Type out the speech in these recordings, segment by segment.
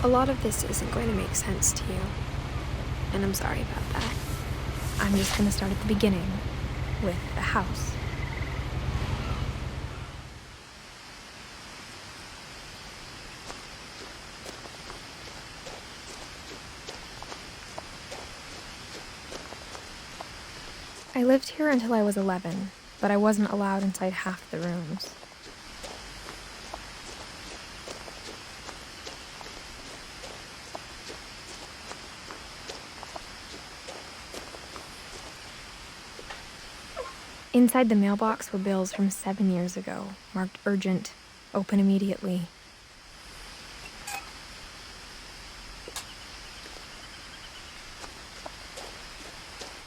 A lot of this isn't going to make sense to you, and I'm sorry about that. I'm just going to start at the beginning, with the house. I lived here until I was 11, but I wasn't allowed inside half the rooms. Inside the mailbox were bills from 7 years ago, marked urgent, open immediately.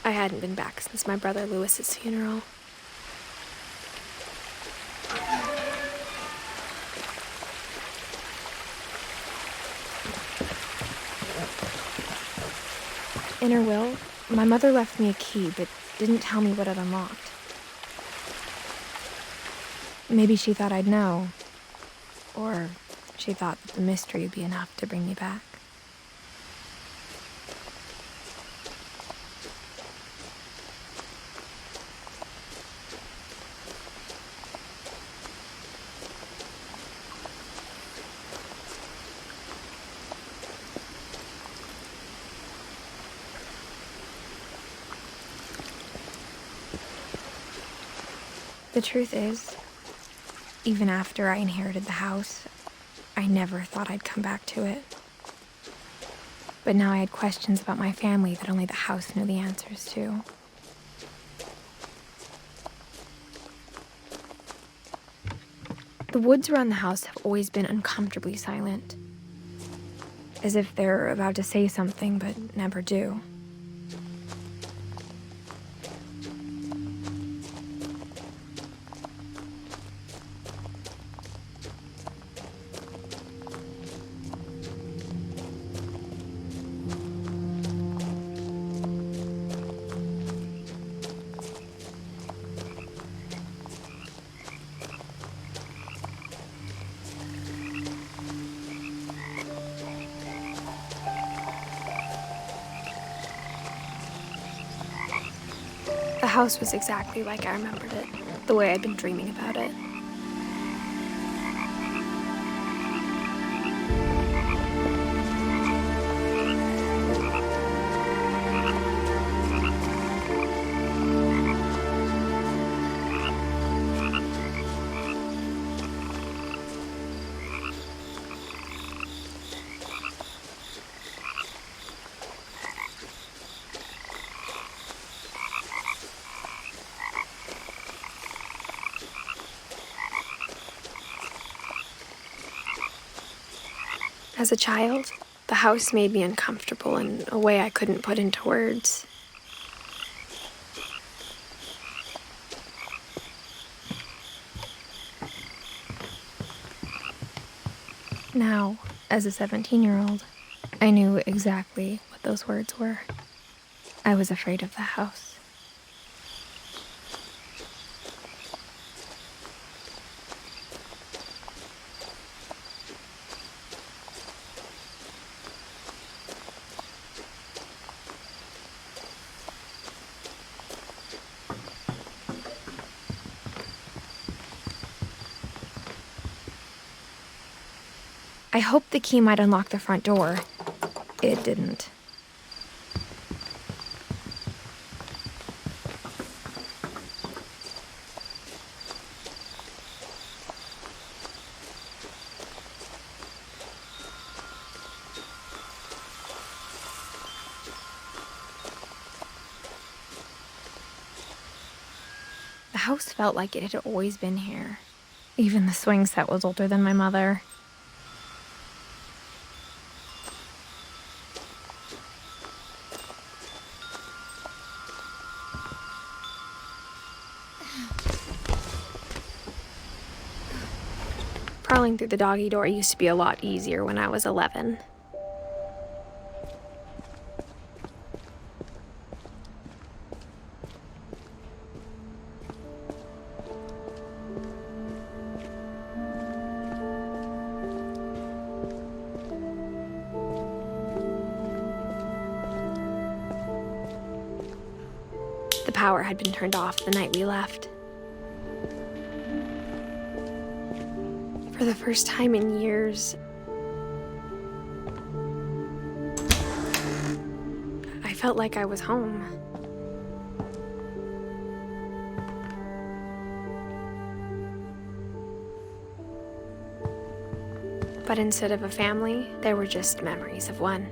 I hadn't been back since my brother Lewis's funeral. In her will, my mother left me a key, but didn't tell me what it unlocked. Maybe she thought I'd know, or she thought that the mystery would be enough to bring me back. The truth is, even after I inherited the house, I never thought I'd come back to it. But now I had questions about my family that only the house knew the answers to. The woods around the house have always been uncomfortably silent, as if they're about to say something but never do. The house was exactly like I remembered it, the way I'd been dreaming about it. As a child, the house made me uncomfortable in a way I couldn't put into words. Now, as a 17-year-old, I knew exactly what those words were. I was afraid of the house. I hoped the key might unlock the front door. It didn't. The house felt like it had always been here. Even the swing set was older than my mother. Crawling through the doggy door used to be a lot easier when I was 11. The power had been turned off the night we left. For the first time in years, I felt like I was home. But instead of a family, there were just memories of one.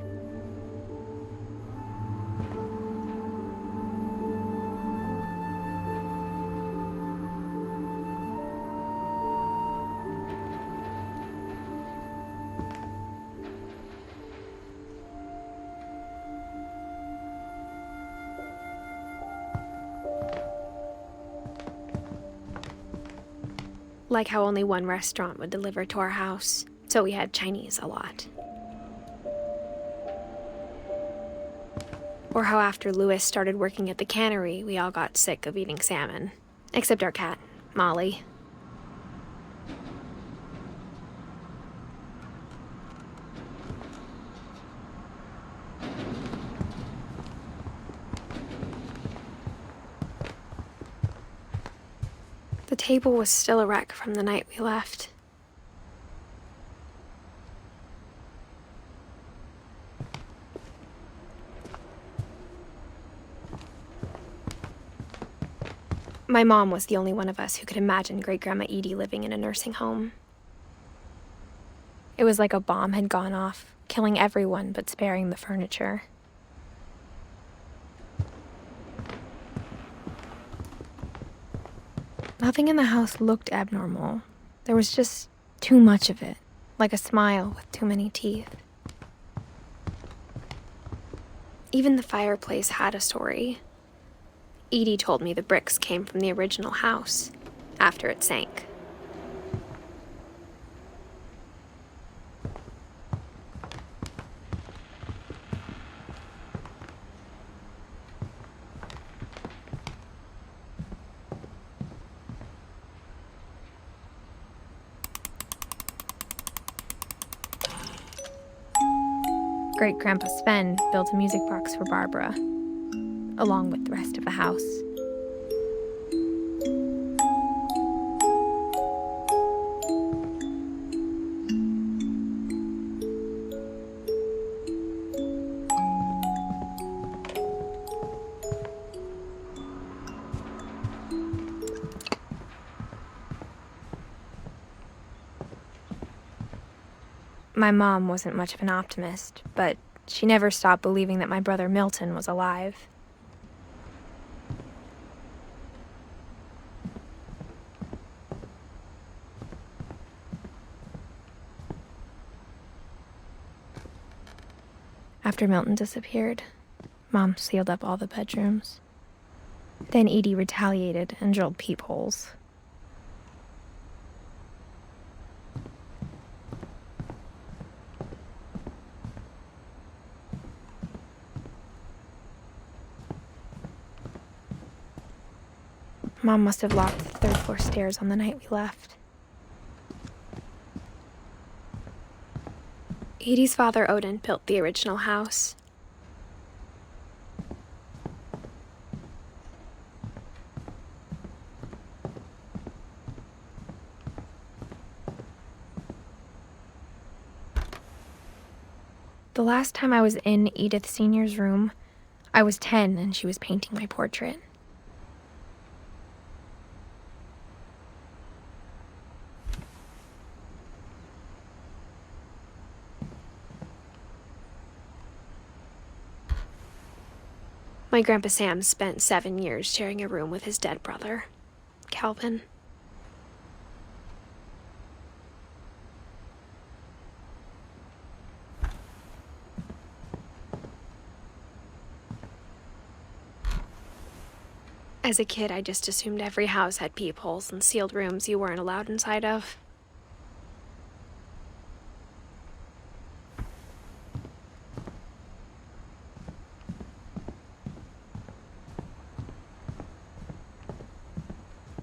Like how only one restaurant would deliver to our house, so we had Chinese a lot. Or how after Louis started working at the cannery, we all got sick of eating salmon. Except our cat, Molly. The table was still a wreck from the night we left. My mom was the only one of us who could imagine Great-Grandma Edie living in a nursing home. It was like a bomb had gone off, killing everyone but sparing the furniture. Nothing in the house looked abnormal. There was just too much of it, like a smile with too many teeth. Even the fireplace had a story. Edie told me the bricks came from the original house, after it sank. Great-Grandpa Sven built a music box for Barbara, along with the rest of the house. My mom wasn't much of an optimist, but she never stopped believing that my brother Milton was alive. After Milton disappeared, Mom sealed up all the bedrooms. Then Edie retaliated and drilled peepholes. Mom must have locked the third-floor stairs on the night we left. Edie's father, Odin, built the original house. The last time I was in Edith Sr.'s room, I was 10 and she was painting my portrait. My Grandpa Sam spent 7 years sharing a room with his dead brother, Calvin. As a kid, I just assumed every house had peepholes and sealed rooms you weren't allowed inside of.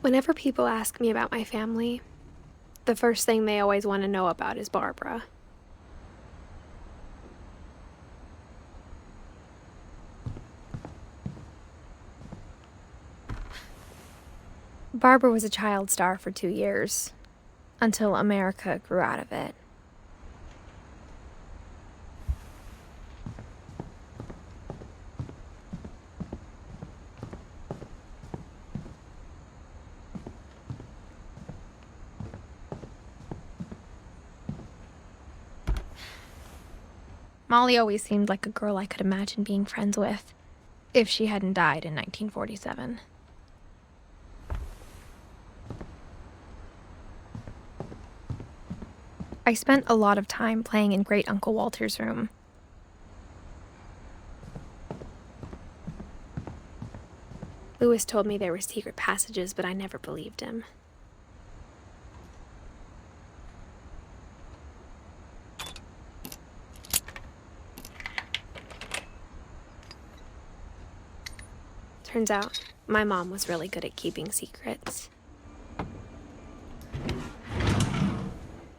Whenever people ask me about my family, the first thing they always want to know about is Barbara. Barbara was a child star for 2 years, until America grew out of it. Molly always seemed like a girl I could imagine being friends with, if she hadn't died in 1947. I spent a lot of time playing in Great Uncle Walter's room. Lewis told me there were secret passages, but I never believed him. Turns out, my mom was really good at keeping secrets.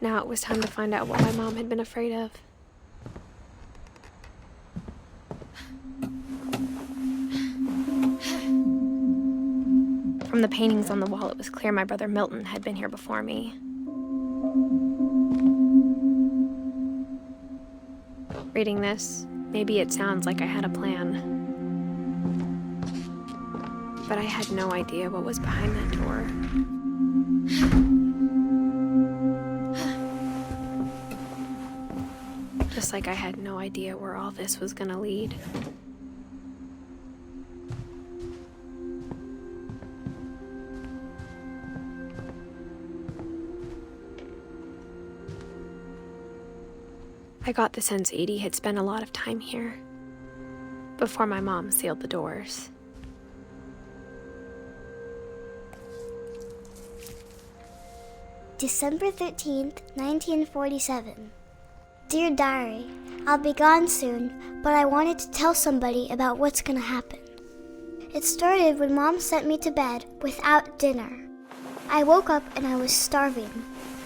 Now it was time to find out what my mom had been afraid of. From the paintings on the wall, it was clear my brother Milton had been here before me. Reading this, maybe it sounds like I had a plan. But I had no idea what was behind that door. Just like I had no idea where all this was gonna lead. I got the sense Edie had spent a lot of time here, before my mom sealed the doors. December 13th, 1947. Dear Diary, I'll be gone soon, but I wanted to tell somebody about what's gonna happen. It started when Mom sent me to bed without dinner. I woke up and I was starving,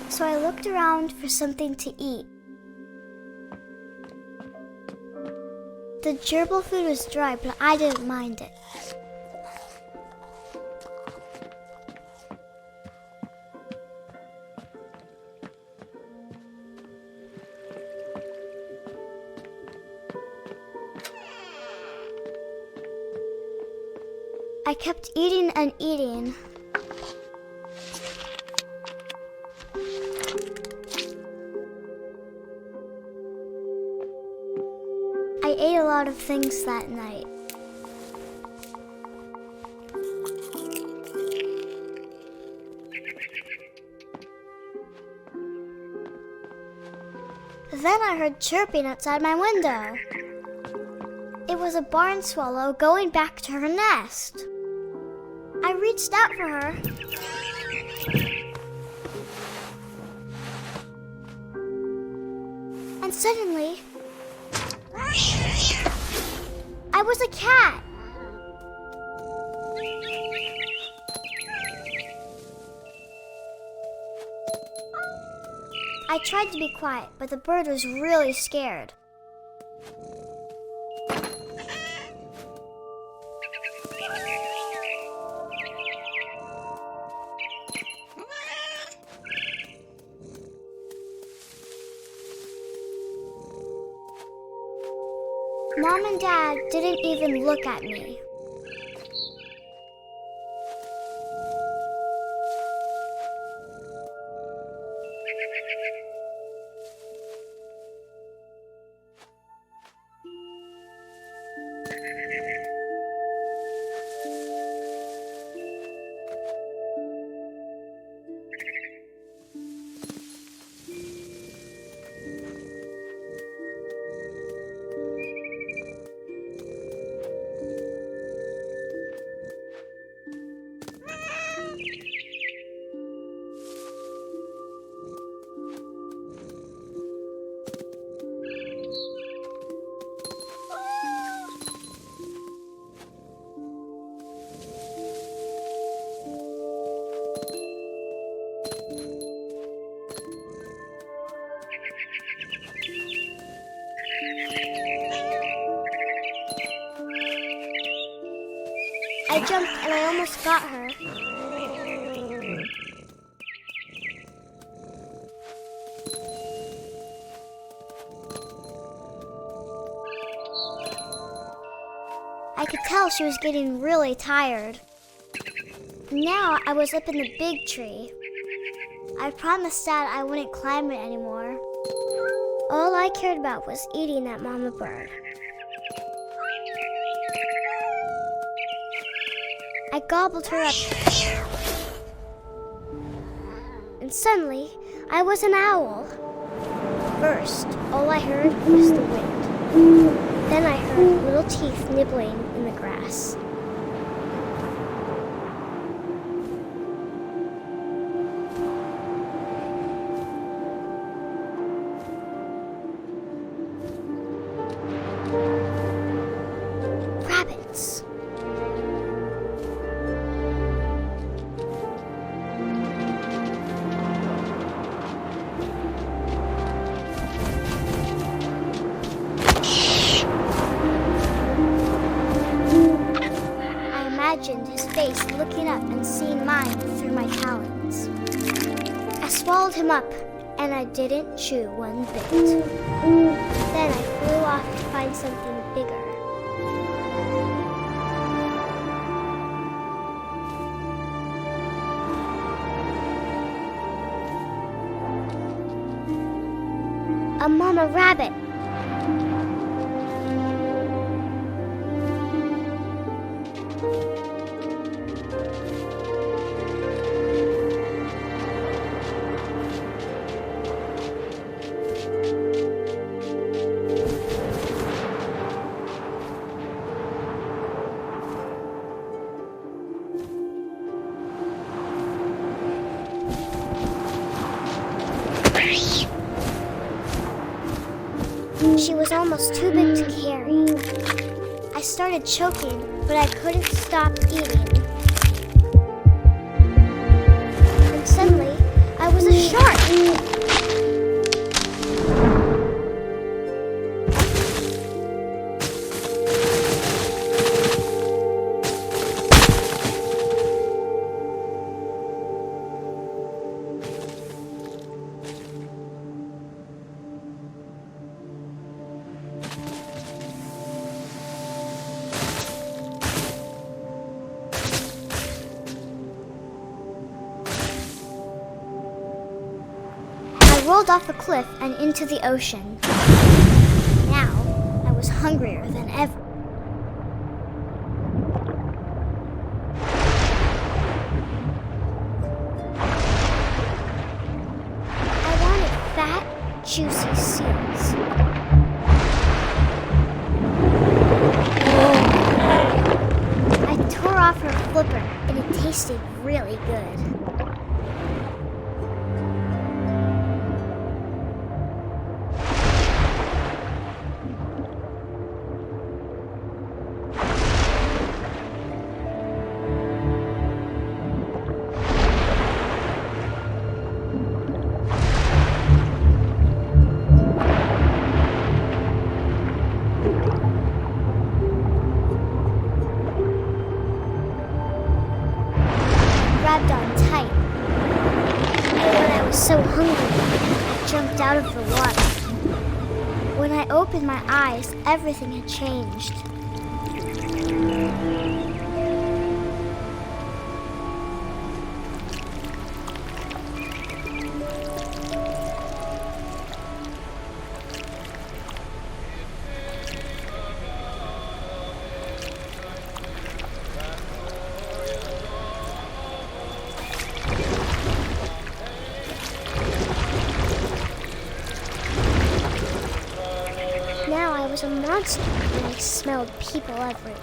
so I looked around for something to eat. The gerbil food was dry, but I didn't mind it. I kept eating and eating. I ate a lot of things that night. Then I heard chirping outside my window. It was a barn swallow going back to her nest. I reached out for her. And suddenly, I was a cat. I tried to be quiet, but the bird was really scared. Mom and Dad didn't even look at me. I jumped and I almost got her. I could tell she was getting really tired. Now I was up in the big tree. I promised Dad I wouldn't climb it anymore. All I cared about was eating that mama bird. I gobbled her up. And suddenly, I was an owl. First, all I heard was the wind. Then I heard little teeth nibbling in the grass. Rabbits. I imagined his face looking up and seeing mine through my talons. I swallowed him up, and I didn't chew one bit. Then I flew off to find something bigger. A mama rabbit. She was almost too big to carry. I started choking, but I couldn't stop eating. And suddenly, I was a shark. I rolled off a cliff and into the ocean. Now, I was hungrier than ever. I wanted fat, juicy seals. I tore off her flipper, and it tasted really good. Grabbed on tight. When I was so hungry, I jumped out of the water. When I opened my eyes, everything had changed. Now I was a monster, and I smelled people everywhere.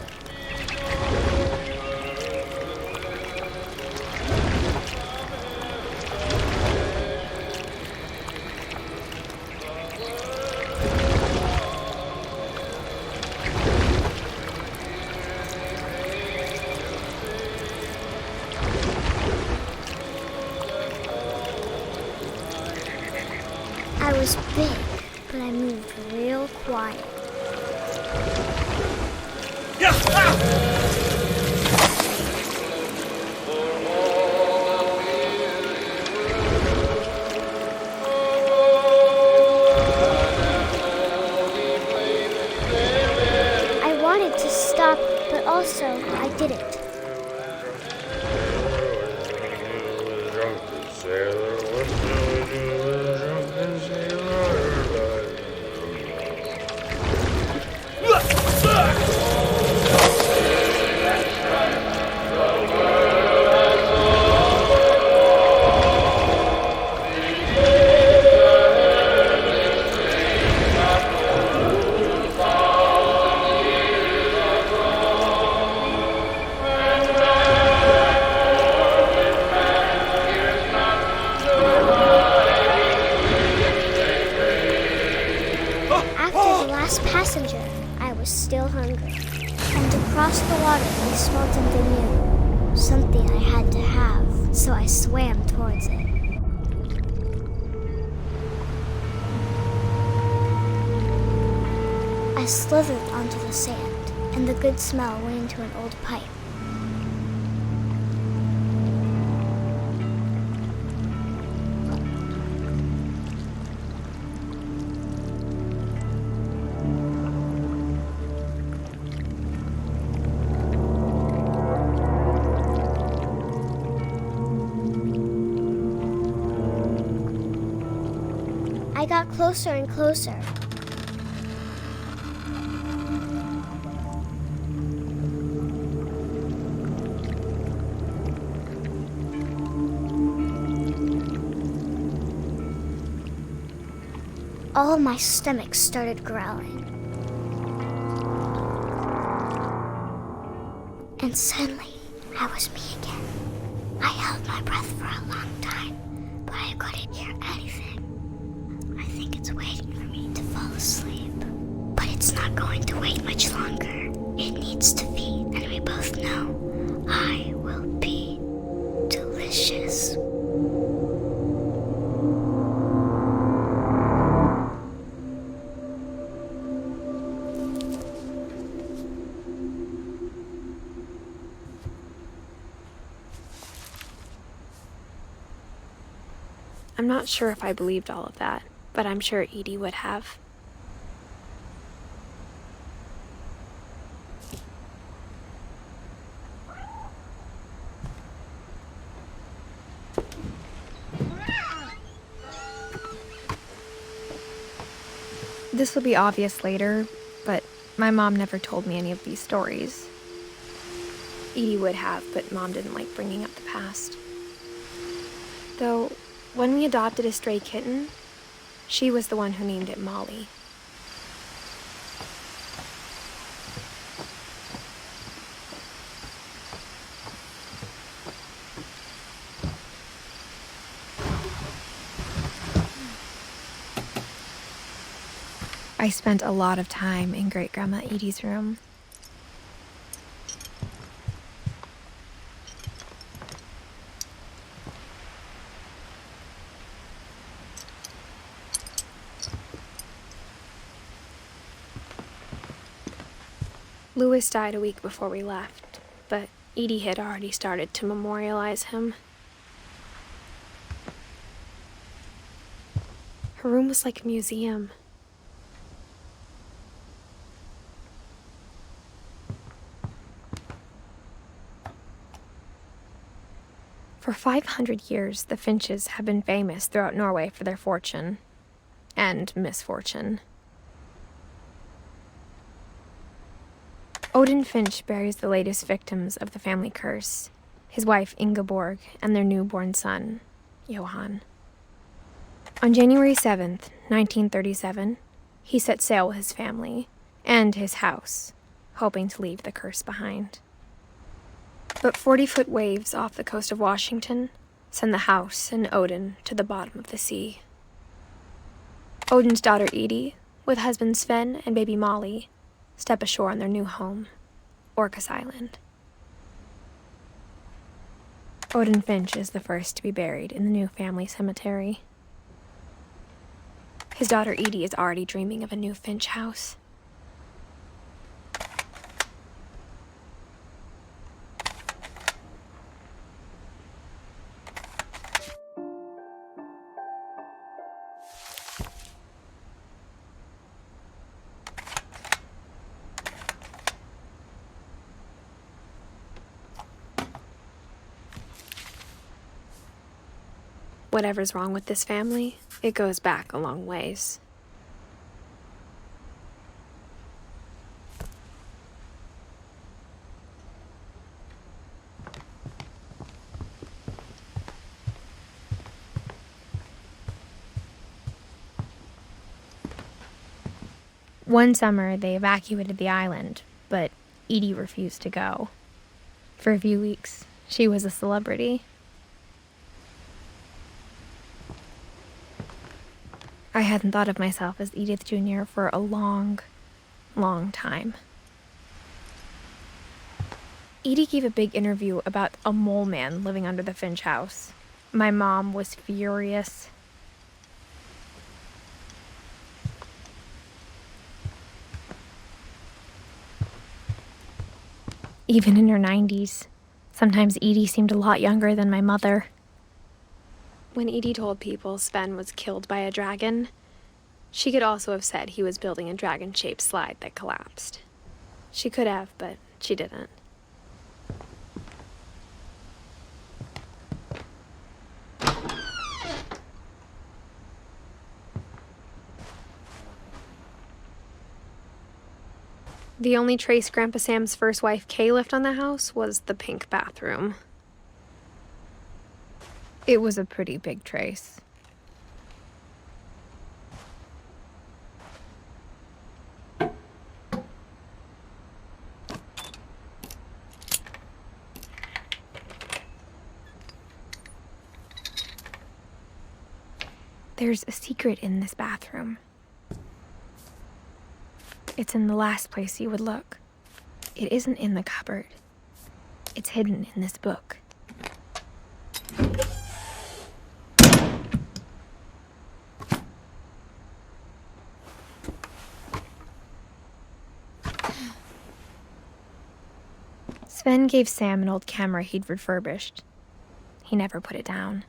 I was big, but I moved real quiet. Yeah! passenger, I was still hungry. And across the water, I smelled something new. Something I had to have, so I swam towards it. I slithered onto the sand, and the good smell went into an old pipe. I got closer and closer. All of my stomach started growling. And suddenly, I was me again. I held my breath for a long time, but I couldn't hear anything. I think it's waiting for me to fall asleep. But it's not going to wait much longer. It needs to feed, and we both know I will be delicious. I'm not sure if I believed all of that, but I'm sure Edie would have. This will be obvious later, but my mom never told me any of these stories. Edie would have, but Mom didn't like bringing up the past. Though, when we adopted a stray kitten, she was the one who named it Molly. I spent a lot of time in Great-Grandma Edie's room. Louis died a week before we left, but Edie had already started to memorialize him. Her room was like a museum. For 500 years, the Finches have been famous throughout Norway for their fortune and misfortune. Odin Finch buries the latest victims of the family curse, his wife Ingeborg and their newborn son, Johan. On January 7th, 1937, he set sail with his family and his house, hoping to leave the curse behind. But 40-foot waves off the coast of Washington send the house and Odin to the bottom of the sea. Odin's daughter Edie, with husband Sven and baby Molly, step ashore on their new home, Orcas Island. Odin Finch is the first to be buried in the new family cemetery. His daughter Edie is already dreaming of a new Finch house. Whatever's wrong with this family, it goes back a long ways. One summer, they evacuated the island, but Edie refused to go. For a few weeks, she was a celebrity. I hadn't thought of myself as Edith Jr. for a long, long time. Edie gave a big interview about a mole man living under the Finch house. My mom was furious. Even in her 90s, sometimes Edie seemed a lot younger than my mother. When Edie told people Sven was killed by a dragon, she could also have said he was building a dragon-shaped slide that collapsed. She could have, but she didn't. The only trace Grandpa Sam's first wife, Kay, left on the house was the pink bathroom. It was a pretty big trace. There's a secret in this bathroom. It's in the last place you would look. It isn't in the cupboard. It's hidden in this book. Sven gave Sam an old camera he'd refurbished. He never put it down.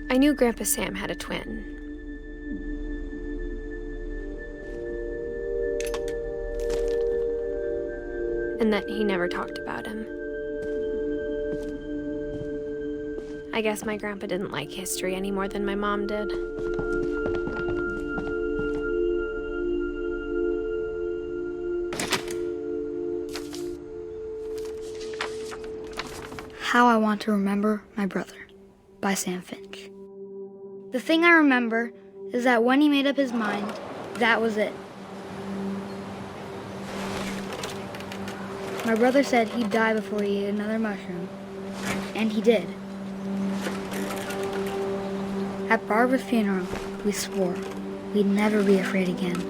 I knew Grandpa Sam had a twin. And that he never talked about him. I guess my grandpa didn't like history any more than my mom did. How I Want to Remember My Brother by Sam Finch. The thing I remember is that when he made up his mind, that was it. My brother said he'd die before he ate another mushroom, and he did. At Barbara's funeral, we swore we'd never be afraid again,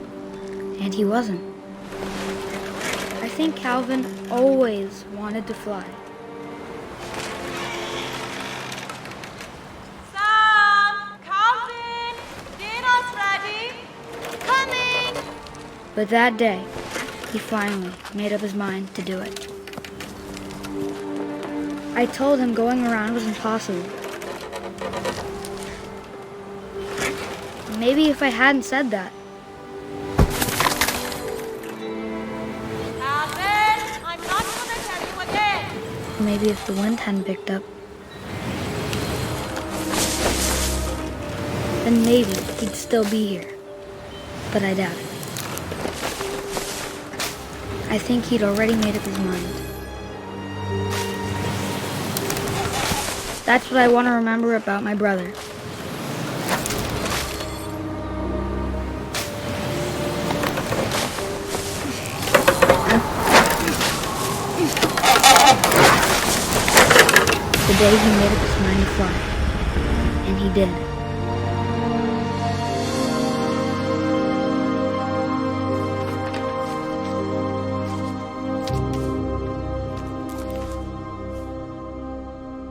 and he wasn't. I think Calvin always wanted to fly. But that day, he finally made up his mind to do it. I told him going around was impossible. Maybe if I hadn't said that. Calvin, I'm not gonna tell you again. Maybe if the wind hadn't picked up. Then maybe he'd still be here. But I doubt it. I think he'd already made up his mind. That's what I want to remember about my brother. The day he made up his mind to fly. And he did.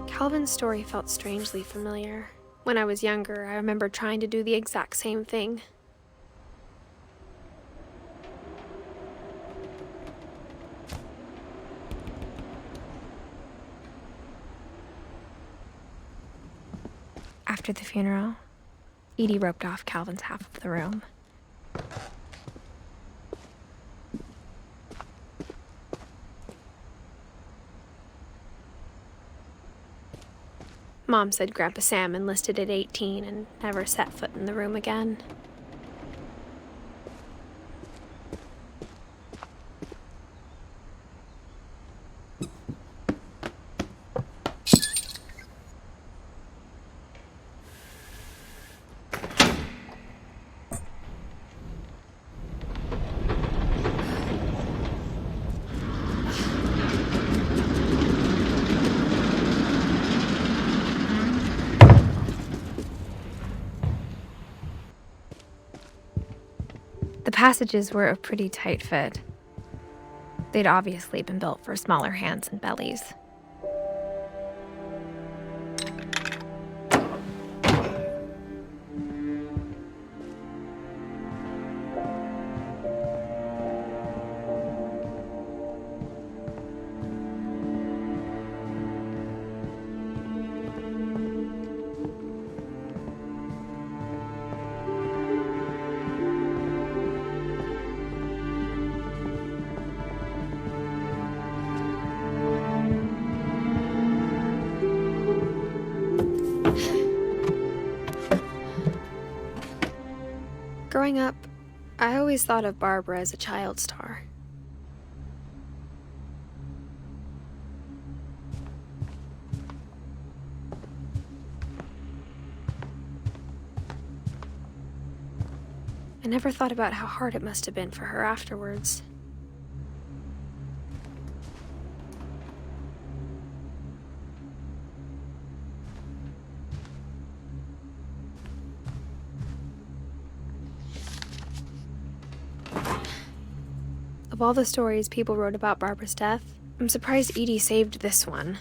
Calvin's story felt strangely familiar. When I was younger, I remember trying to do the exact same thing. After the funeral, Edie roped off Calvin's half of the room. Mom said Grandpa Sam enlisted at 18 and never set foot in the room again. The passages were a pretty tight fit. They'd obviously been built for smaller hands and bellies. Growing up, I always thought of Barbara as a child star. I never thought about how hard it must have been for her afterwards. Of all the stories people wrote about Barbara's death, I'm surprised Edie saved this one.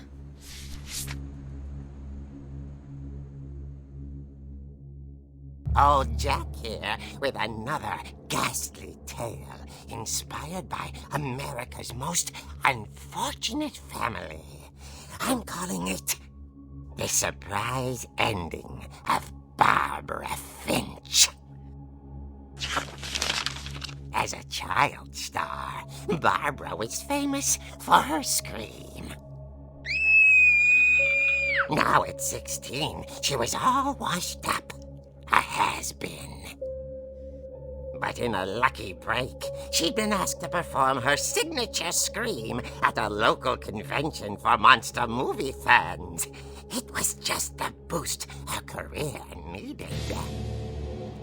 Old Jack here with another ghastly tale inspired by America's most unfortunate family. I'm calling it The Surprise Ending of Barbara Finch. As a child star, Barbara was famous for her scream. Now at 16, she was all washed up. A has-been. But in a lucky break, she'd been asked to perform her signature scream at a local convention for monster movie fans. It was just the boost her career needed.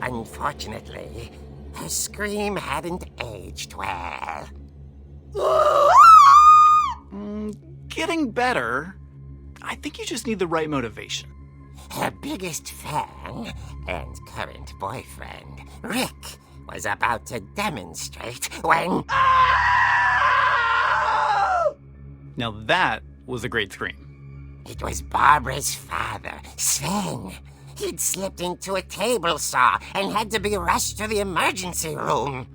Unfortunately, her scream hadn't aged well. Getting better. I think you just need the right motivation. Her biggest fan and current boyfriend, Rick, was about to demonstrate when... Now that was a great scream. It was Barbara's father, Sven. He'd slipped into a table saw and had to be rushed to the emergency room.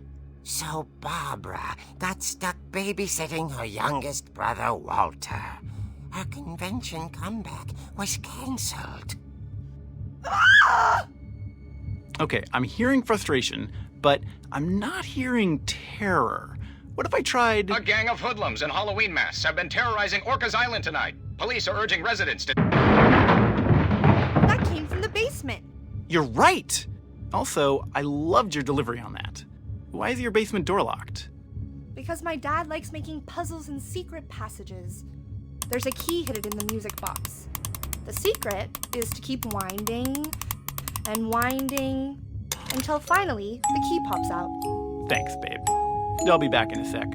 So Barbara got stuck babysitting her youngest brother, Walter. Her convention comeback was cancelled. Okay, I'm hearing frustration, but I'm not hearing terror. What if I tried... A gang of hoodlums in Halloween masks have been terrorizing Orcas Island tonight. Police are urging residents to... That came from the basement. You're right! Also, I loved your delivery on that. Why is your basement door locked? Because my dad likes making puzzles and secret passages. There's a key hidden in the music box. The secret is to keep winding and winding until finally the key pops out. Thanks, babe. I'll be back in a sec.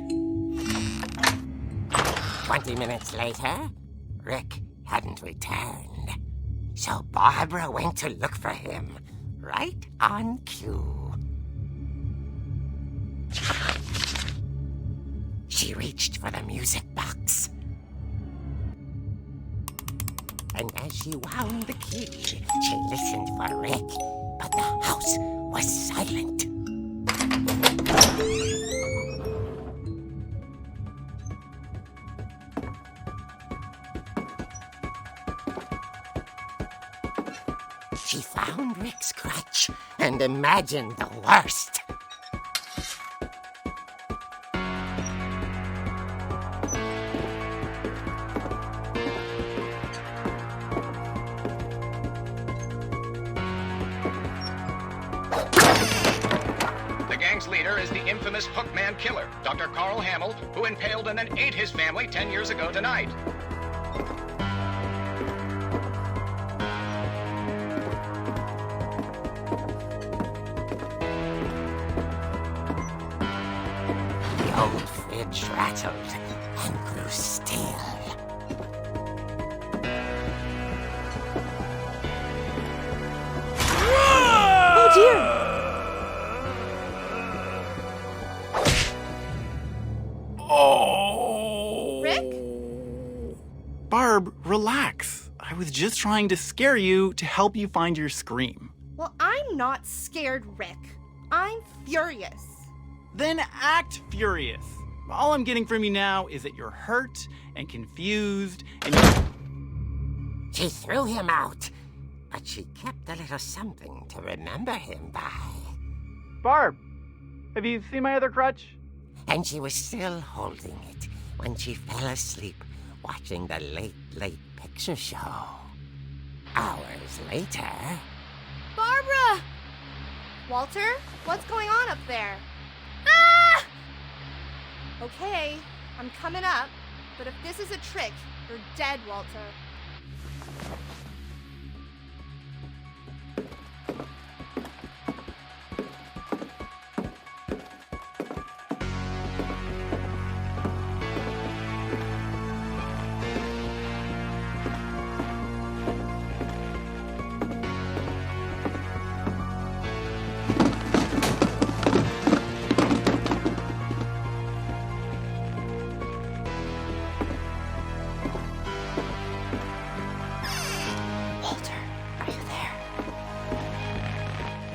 20 minutes later, Rick hadn't returned. So Barbara went to look for him, right on cue. She reached for the music box. And as she wound the key, she listened for Rick, but the house was silent. She found Rick's crutch and imagined the worst. leader is the infamous Hookman killer, Dr. Carl Hamill, who impaled and then ate his family 10 years ago tonight. The old fridge rattled and grew still. Oh dear! Oh! Rick? Barb, relax. I was just trying to scare you to help you find your scream. Well, I'm not scared, Rick. I'm furious. Then act furious. All I'm getting from you now is that you're hurt and confused and She threw him out, but she kept a little something to remember him by. Barb, have you seen my other crutch? And she was still holding it when she fell asleep watching the late picture show. Hours later... Barbara! Walter, what's going on up there? Ah! Okay, I'm coming up, but if this is a trick, you're dead, Walter.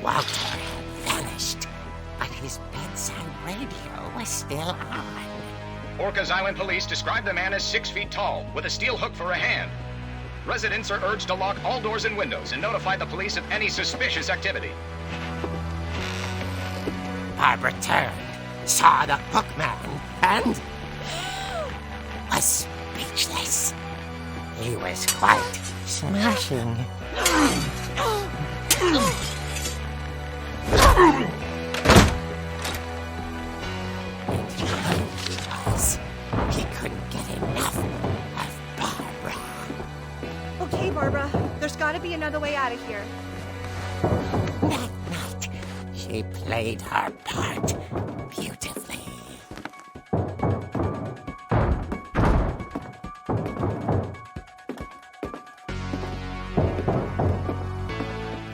Walter had vanished, but his bedside radio was still on. Orcas Island police describe the man as 6 feet tall, with a steel hook for a hand. Residents are urged to lock all doors and windows and notify the police of any suspicious activity. Barbara turned, saw the hookman, and was speechless. He was quite smashing. And he was. He couldn't get enough of Barbara. Okay, Barbara, there's gotta be another way out of here. That night, she played her part beautifully.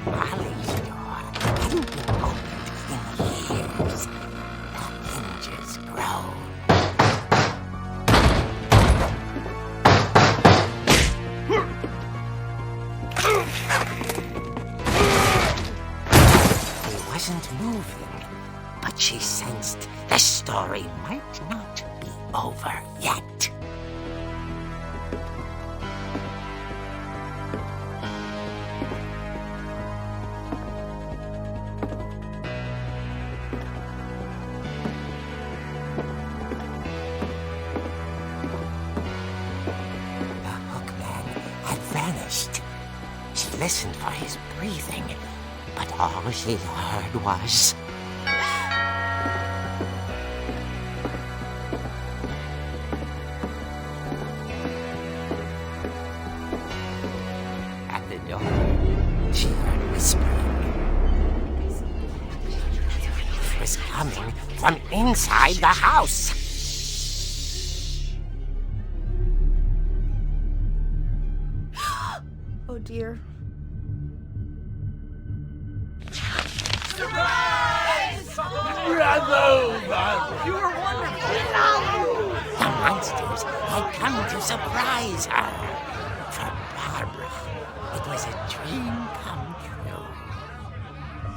Molly's door hadn't been opened in years. The hinges groaned. He wasn't moving, but she sensed the story might not be over yet. The hookman had vanished. She listened for his breathing, but all she heard was... At the door, she heard whispering. It was coming from inside the house. Oh dear. The monsters had come to surprise her. For Barbara, it was a dream come true.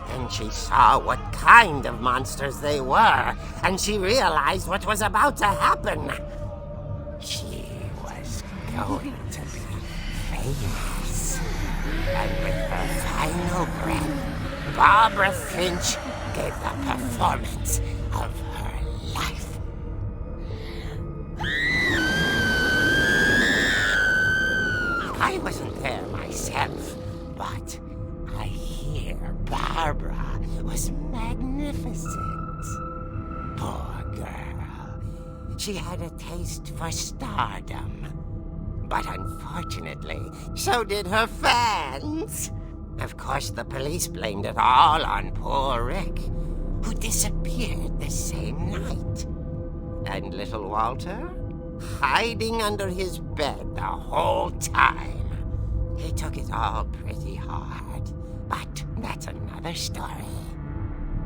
Then she saw what kind of monsters they were, and she realized what was about to happen. She was going to be famous. And with her final breath, Barbara Finch gave the performance of her life. I wasn't there myself, but I hear Barbara was magnificent. girl. She had a taste for stardom. But unfortunately, so did her fans. Of course, the police blamed it all on poor Rick, who disappeared the same night. And little Walter? Hiding under his bed the whole time. He took it all pretty hard, but that's another story.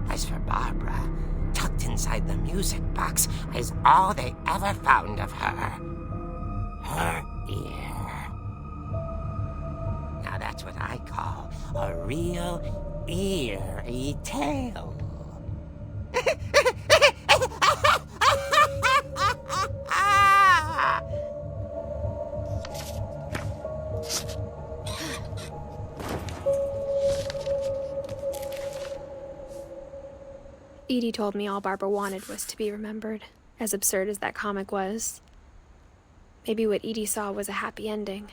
As for Barbara, tucked inside the music box is all they ever found of her. Her ear. Now that's what I call a real eerie tale. Edie told me all Barbara wanted was to be remembered, as absurd as that comic was. Maybe what Edie saw was a happy ending.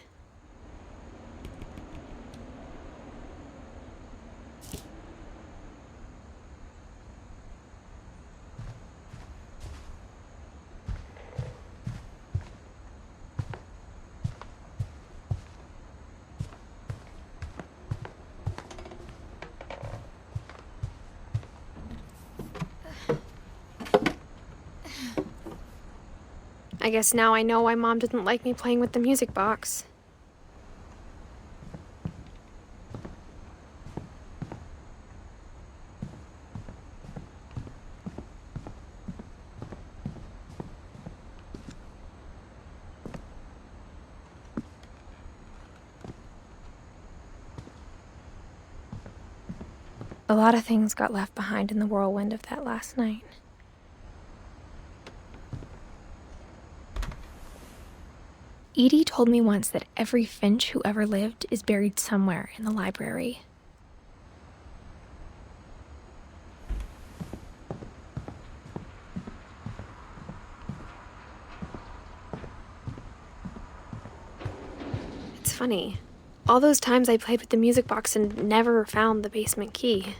I guess now I know why Mom didn't like me playing with the music box. A lot of things got left behind in the whirlwind of that last night. Edie told me once that every Finch who ever lived is buried somewhere in the library. It's funny. All those times I played with the music box and never found the basement key.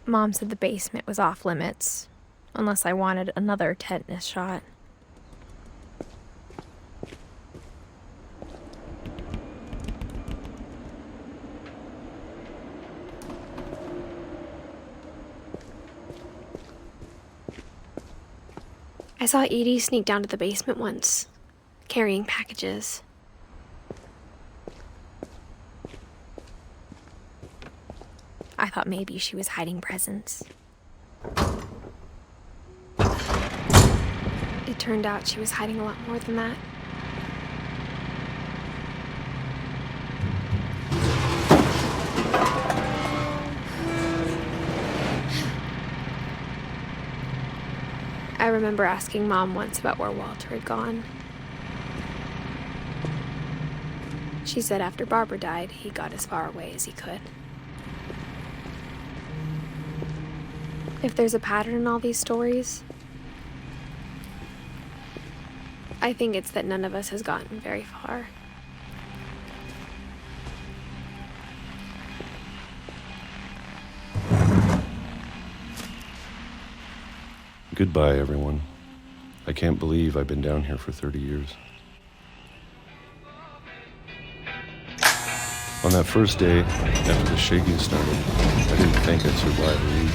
Mom said the basement was off limits, unless I wanted another tetanus shot. I saw Edie sneak down to the basement once, carrying packages. I thought maybe she was hiding presents. It turned out she was hiding a lot more than that. I remember asking Mom once about where Walter had gone. She said after Barbara died, he got as far away as he could. If there's a pattern in all these stories, I think it's that none of us has gotten very far. Goodbye, everyone. I can't believe I've been down here for 30 years. On that first day, after the shaking started, I didn't think I'd survive a week.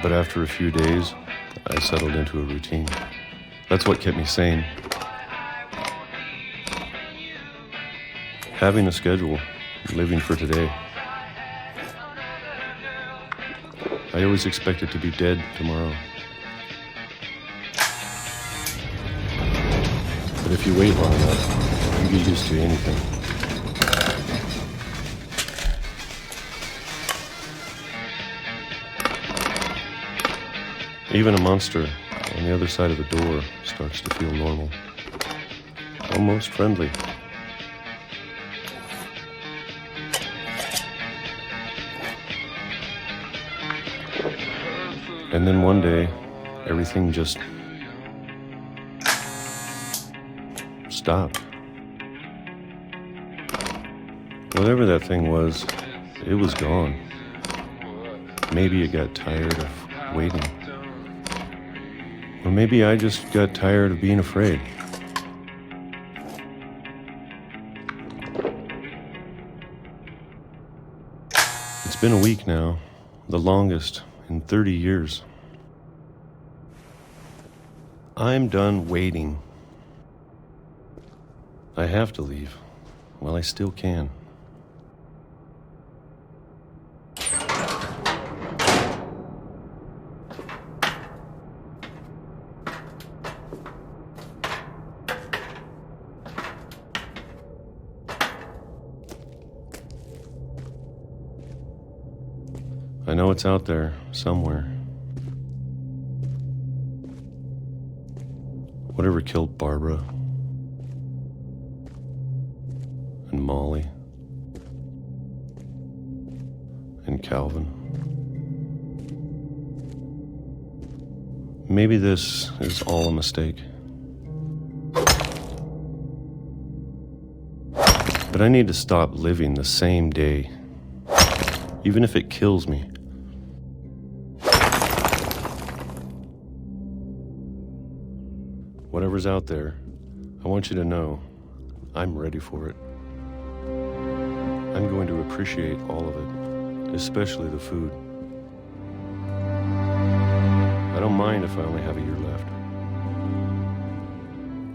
But after a few days, I settled into a routine. That's what kept me sane. Having a schedule, living for today. I always expected to be dead tomorrow. But if you wait long enough, you get used to anything. Even a monster on the other side of the door starts to feel normal. Almost friendly. And then one day, everything just stopped. Whatever that thing was, it was gone. Maybe it got tired of waiting. Or maybe I just got tired of being afraid. It's been a week now, the longest in 30 years. I'm done waiting. I have to leave while I still can. I know it's out there somewhere. Whatever killed Barbara and Molly and Calvin. Maybe this is all a mistake. But I need to stop living the same day, even if it kills me. Whatever's out there, I want you to know I'm ready for it. I'm going to appreciate all of it, especially the food. I don't mind if I only have a year left,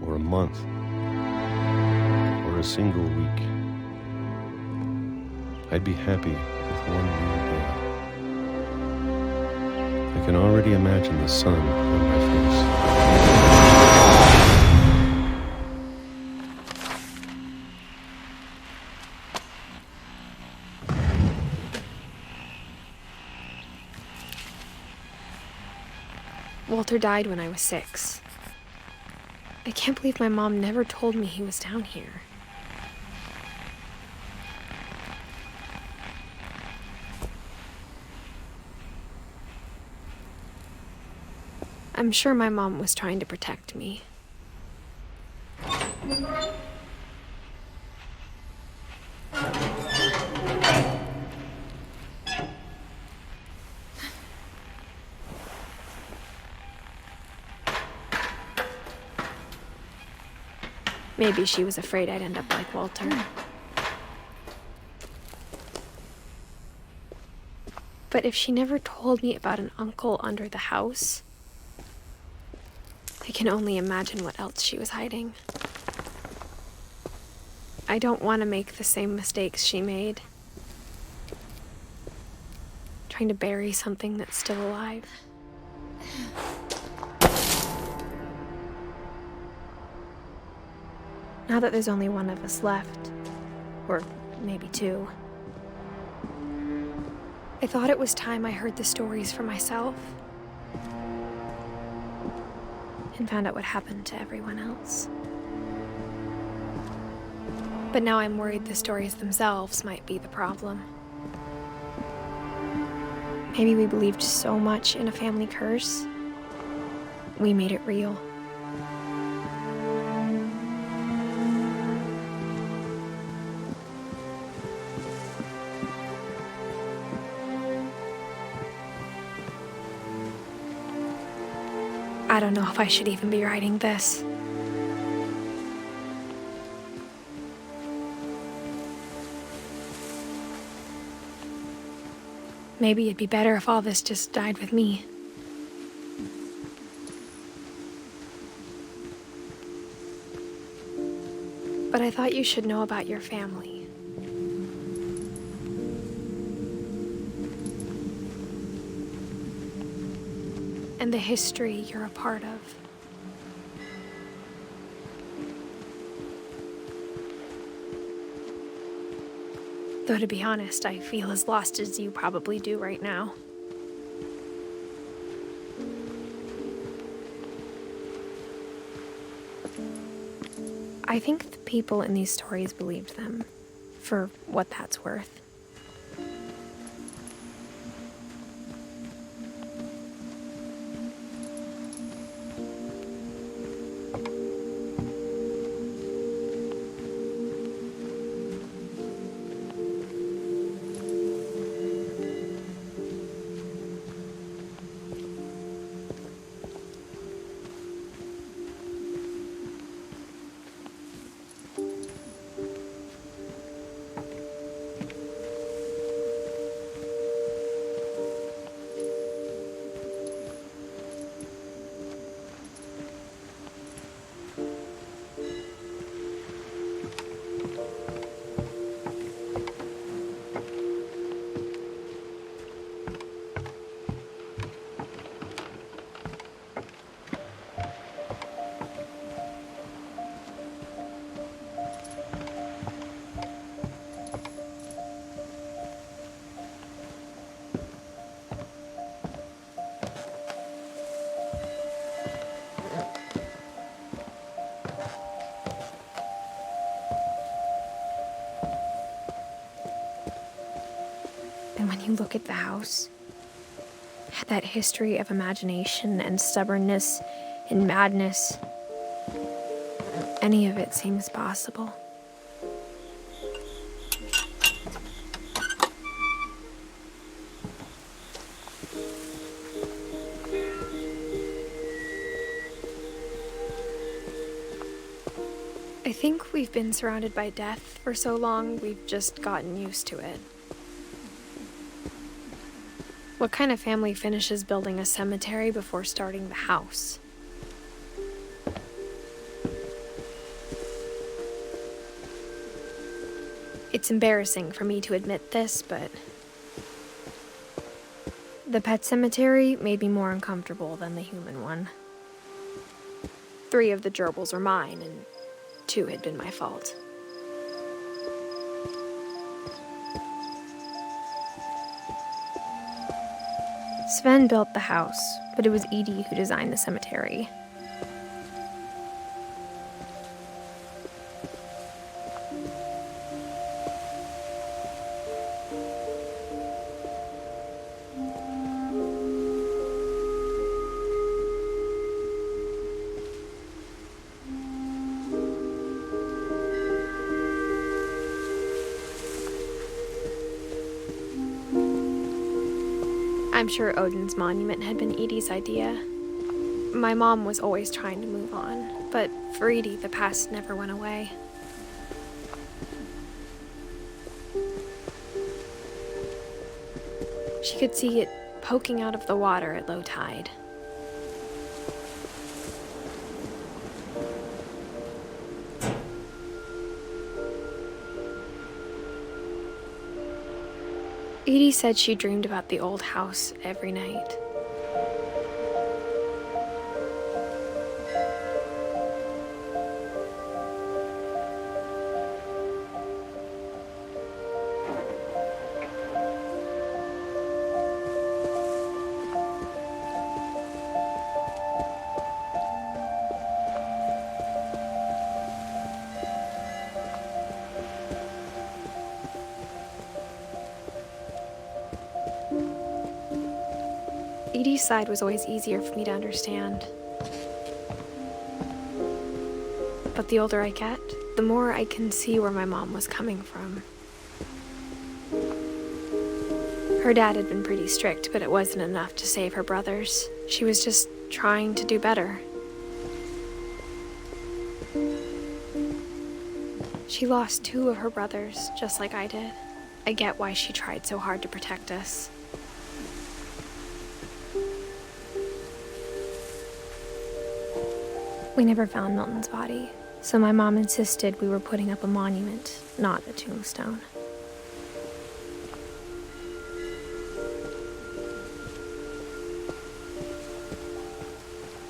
or a month, or a single week. I'd be happy with one more day. I can already imagine the sun on my face. Walter died when I was 6. I can't believe my mom never told me he was down here. I'm sure my mom was trying to protect me. Maybe she was afraid I'd end up like Walter. But if she never told me about an uncle under the house, I can only imagine what else she was hiding. I don't want to make the same mistakes she made. Trying to bury something that's still alive. Now that there's only one of us left, or maybe 2, I thought it was time I heard the stories for myself and found out what happened to everyone else. But now I'm worried the stories themselves might be the problem. Maybe we believed so much in a family curse, we made it real. I don't know if I should even be writing this. Maybe it'd be better if all this just died with me. But I thought you should know about your family. And the history you're a part of. Though to be honest, I feel as lost as you probably do right now. I think the people in these stories believed them, for what that's worth. And when you look at the house, that history of imagination and stubbornness and madness, any of it seems possible. I think we've been surrounded by death for so long, we've just gotten used to it. What kind of family finishes building a cemetery before starting the house? It's embarrassing for me to admit this, but the pet cemetery made me more uncomfortable than the human one. 3 of the gerbils were mine, and 2 had been my fault. Sven built the house, but it was Edie who designed the cemetery. I'm sure Odin's monument had been Edie's idea. My mom was always trying to move on, but for Edie, the past never went away. She could see it poking out of the water at low tide. Edie said she dreamed about the old house every night. Edie's side was always easier for me to understand. But the older I get, the more I can see where my mom was coming from. Her dad had been pretty strict, but it wasn't enough to save her brothers. She was just trying to do better. She lost 2 of her brothers, just like I did. I get why she tried so hard to protect us. We never found Milton's body, So my mom insisted we were putting up a monument, not a tombstone.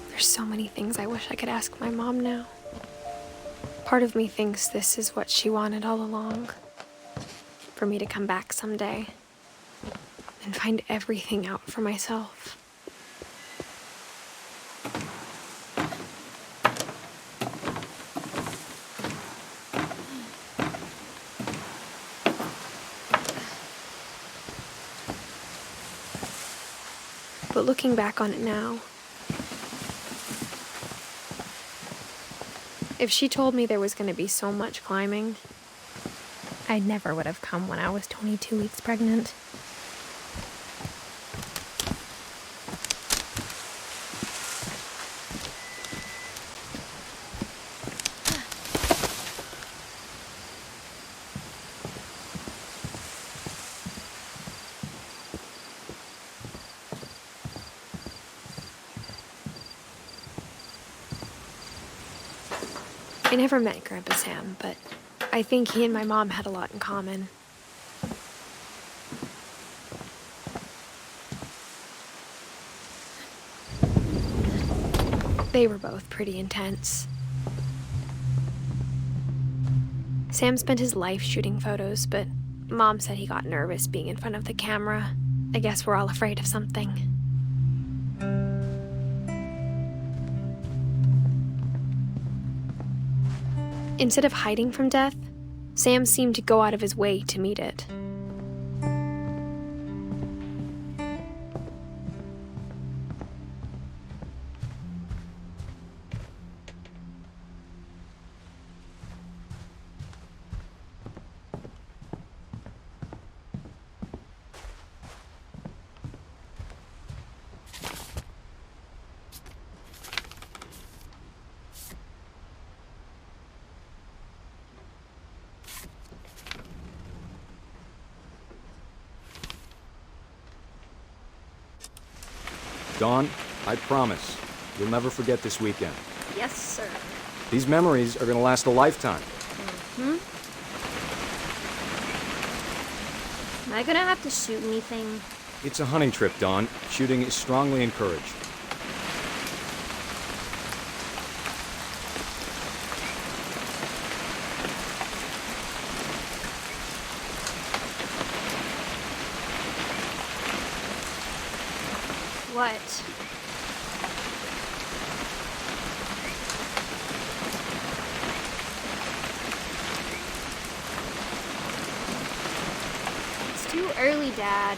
There's so many things I wish I could ask my mom now. Part of me thinks this is what she wanted all along. For me to come back someday and find everything out for myself. But looking back on it now, if she told me there was going to be so much climbing, I never would have come when I was 22 weeks pregnant. I never met Grandpa Sam, but I think he and my mom had a lot in common. They were both pretty intense. Sam spent his life shooting photos, but Mom said he got nervous being in front of the camera. I guess we're all afraid of something. Instead of hiding from death, Sam seemed to go out of his way to meet it. Dawn, I promise, you'll never forget this weekend. Yes, sir. These memories are gonna last a lifetime. Am I gonna have to shoot anything? It's a hunting trip, Dawn. Shooting is strongly encouraged. What? It's too early, Dad.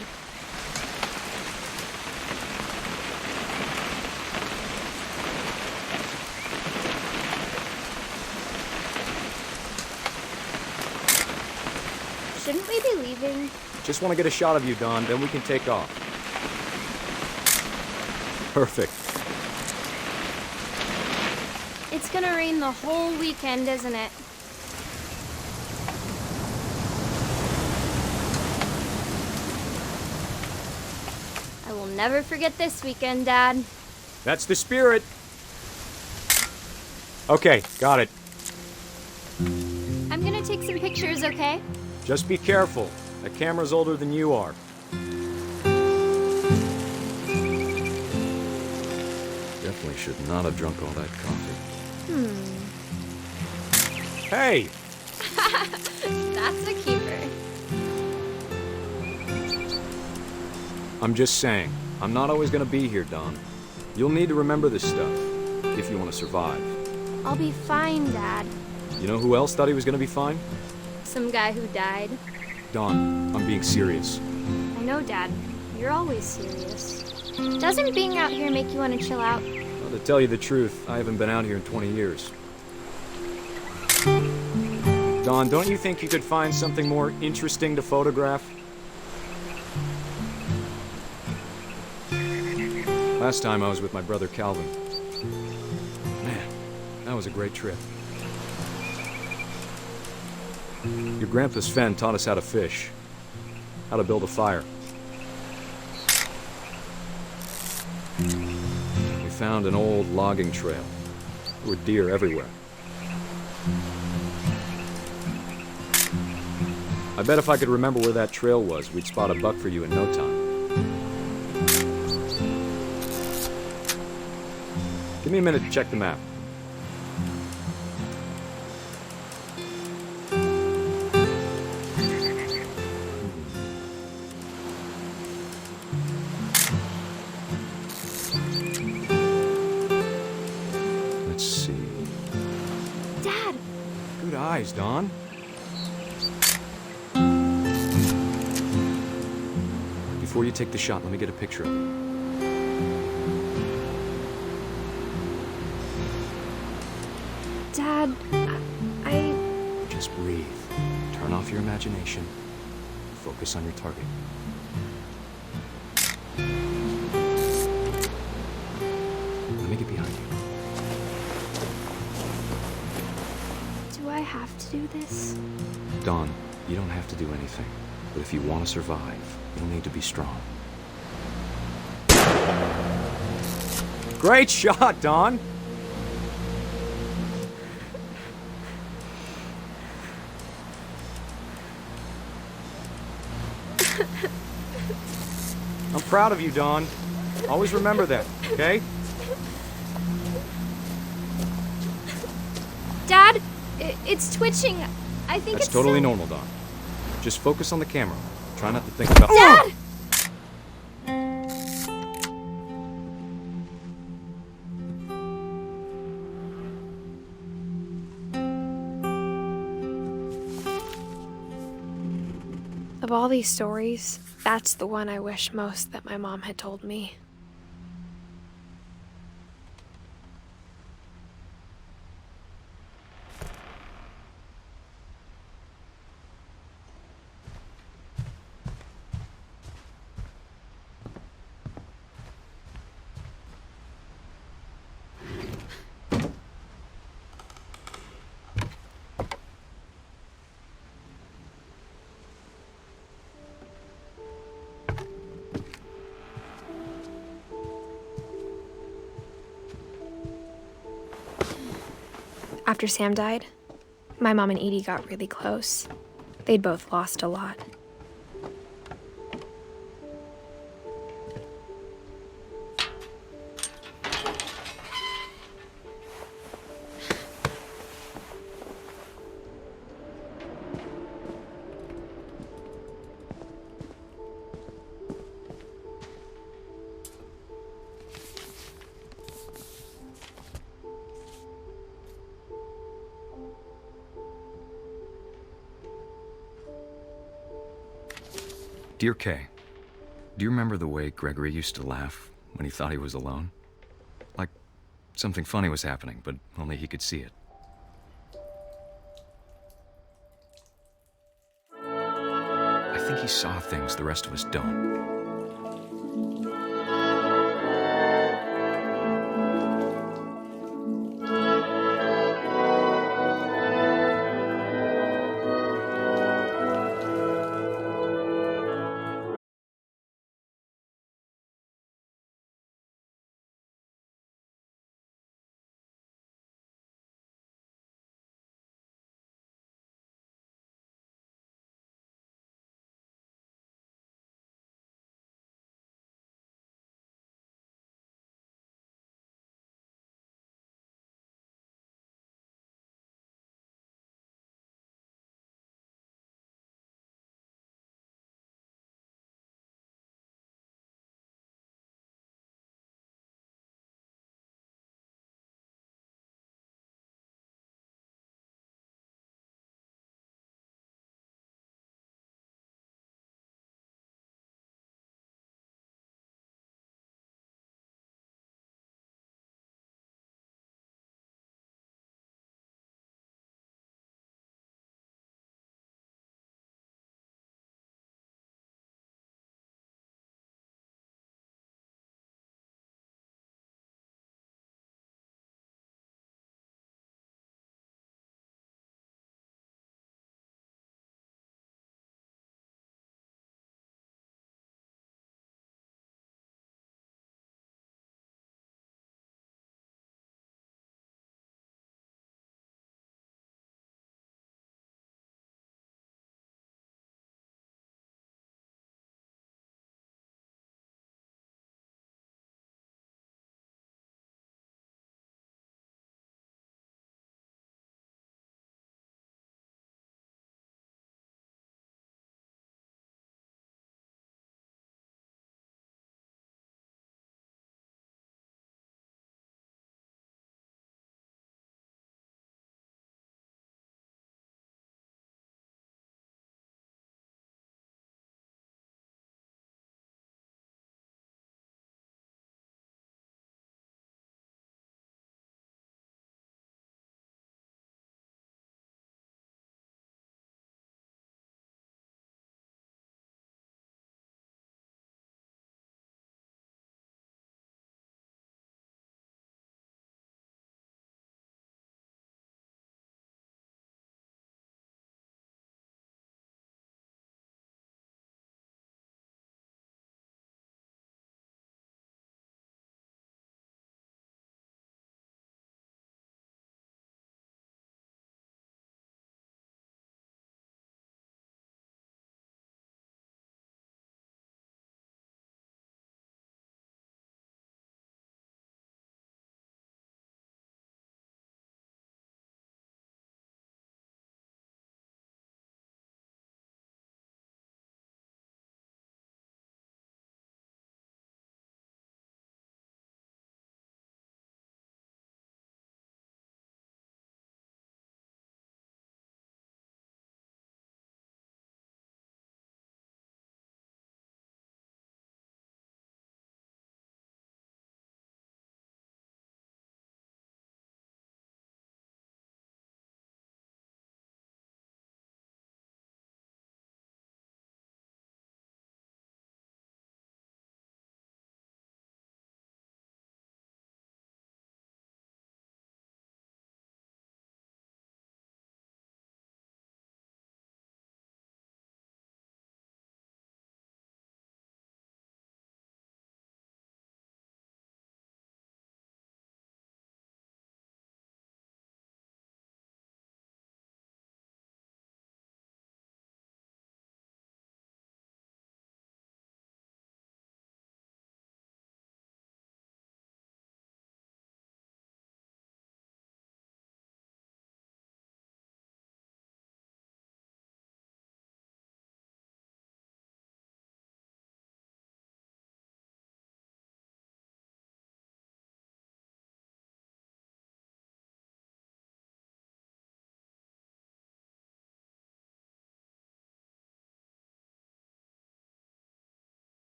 Shouldn't we be leaving? Just want to get a shot of you, Dawn, then we can take off. Perfect. It's gonna rain the whole weekend, isn't it? I will never forget this weekend, Dad. That's the spirit. Okay, got it. I'm gonna take some pictures, okay? Just be careful. That camera's older than you are. Definitely should not have drunk all that coffee. Hey! That's a keeper. I'm just saying, I'm not always gonna be here, Dawn. You'll need to remember this stuff, if you want to survive. I'll be fine, Dad. You know who else thought he was gonna be fine? Some guy who died. Dawn, I'm being serious. I know, Dad. You're always serious. Doesn't being out here make you want to chill out? Well, to tell you the truth, I haven't been out here in 20 years. Dawn, don't you think you could find something more interesting to photograph? Last time I was with my brother Calvin. Man, that was a great trip. Your grandpa Sven taught us how to fish, how to build a fire. We found an old logging trail. There were deer everywhere. I bet if I could remember where that trail was, we'd spot a buck for you in no time. Give me a minute to check the map. Let's see. Dad! Good eyes, Dawn. Before you take the shot, let me get a picture of it. Dad, I... Just breathe. Turn off your imagination. Focus on your target. Let me get behind you. Do I have to do this? Dawn, you don't have to do anything. But if you want to survive, you'll need to be strong. Great shot, Dawn! I'm proud of you, Dawn. Always remember that, okay? Dad, it's twitching. I think That's it's totally so... normal, Dawn. Just focus on the camera. Try not to think about... Dad! Of all these stories, that's the one I wish most that my mom had told me. After Sam died, my mom and Edie got really close. They'd both lost a lot. Dear Kay, do you remember the way Gregory used to laugh when he thought he was alone? Like something funny was happening, but only he could see it. I think he saw things the rest of us don't.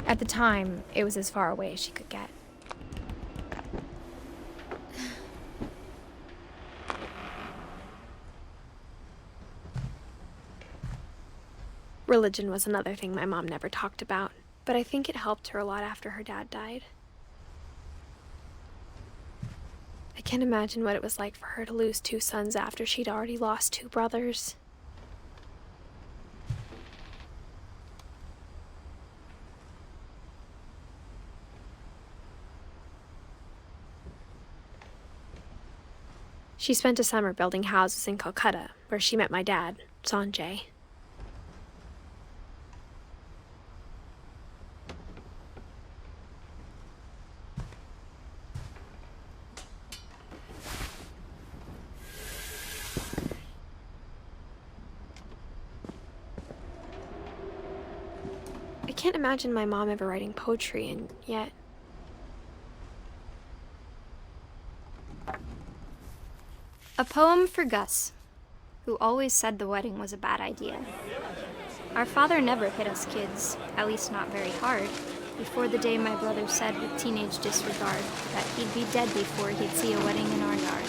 At the time, it was as far away as she could get. Religion was another thing my mom never talked about, but I think it helped her a lot after her dad died. I can't imagine what it was like for her to lose 2 sons after she'd already lost 2 brothers. She spent a summer building houses in Calcutta, where she met my dad, Sanjay. I can't imagine my mom ever writing poetry, and yet... A poem for Gus, who always said the wedding was a bad idea. Our father never hit us kids, at least not very hard, before the day my brother said with teenage disregard that he'd be dead before he'd see a wedding in our yard.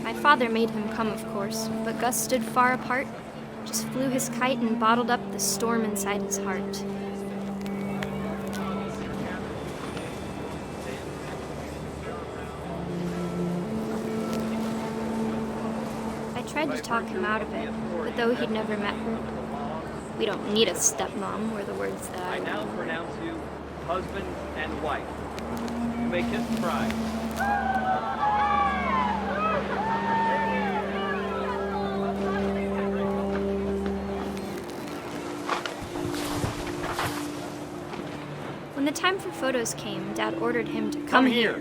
My father made him come, of course, but Gus stood far apart, just flew his kite and bottled up the storm inside his heart. I tried to talk him out of it, but though he'd never met her, "We don't need a stepmom," were the words that I now pronounce you husband and wife. You may kiss the bride. When the time for photos came, Dad ordered him to come here.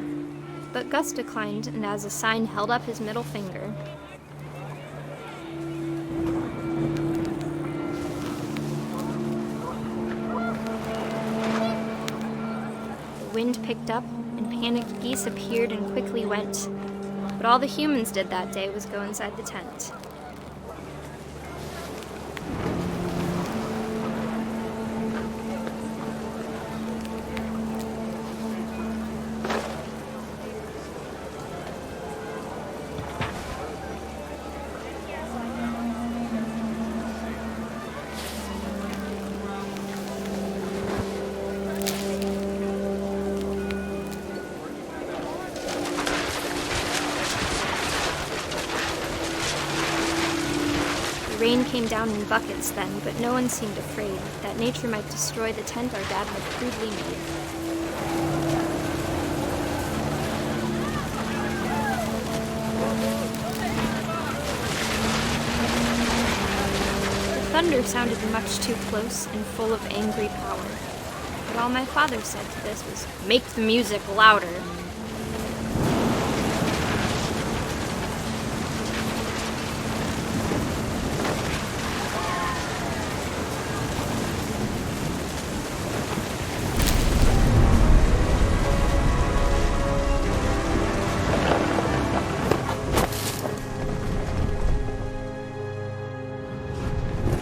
But Gus declined, and as a sign held up his middle finger. The wind picked up, and panicked geese appeared and quickly went. But all the humans did that day was go inside the tent. Rain came down in buckets then, but no one seemed afraid that nature might destroy the tent our dad had crudely made. The thunder sounded much too close and full of angry power. But all my father said to this was, "Make the music louder."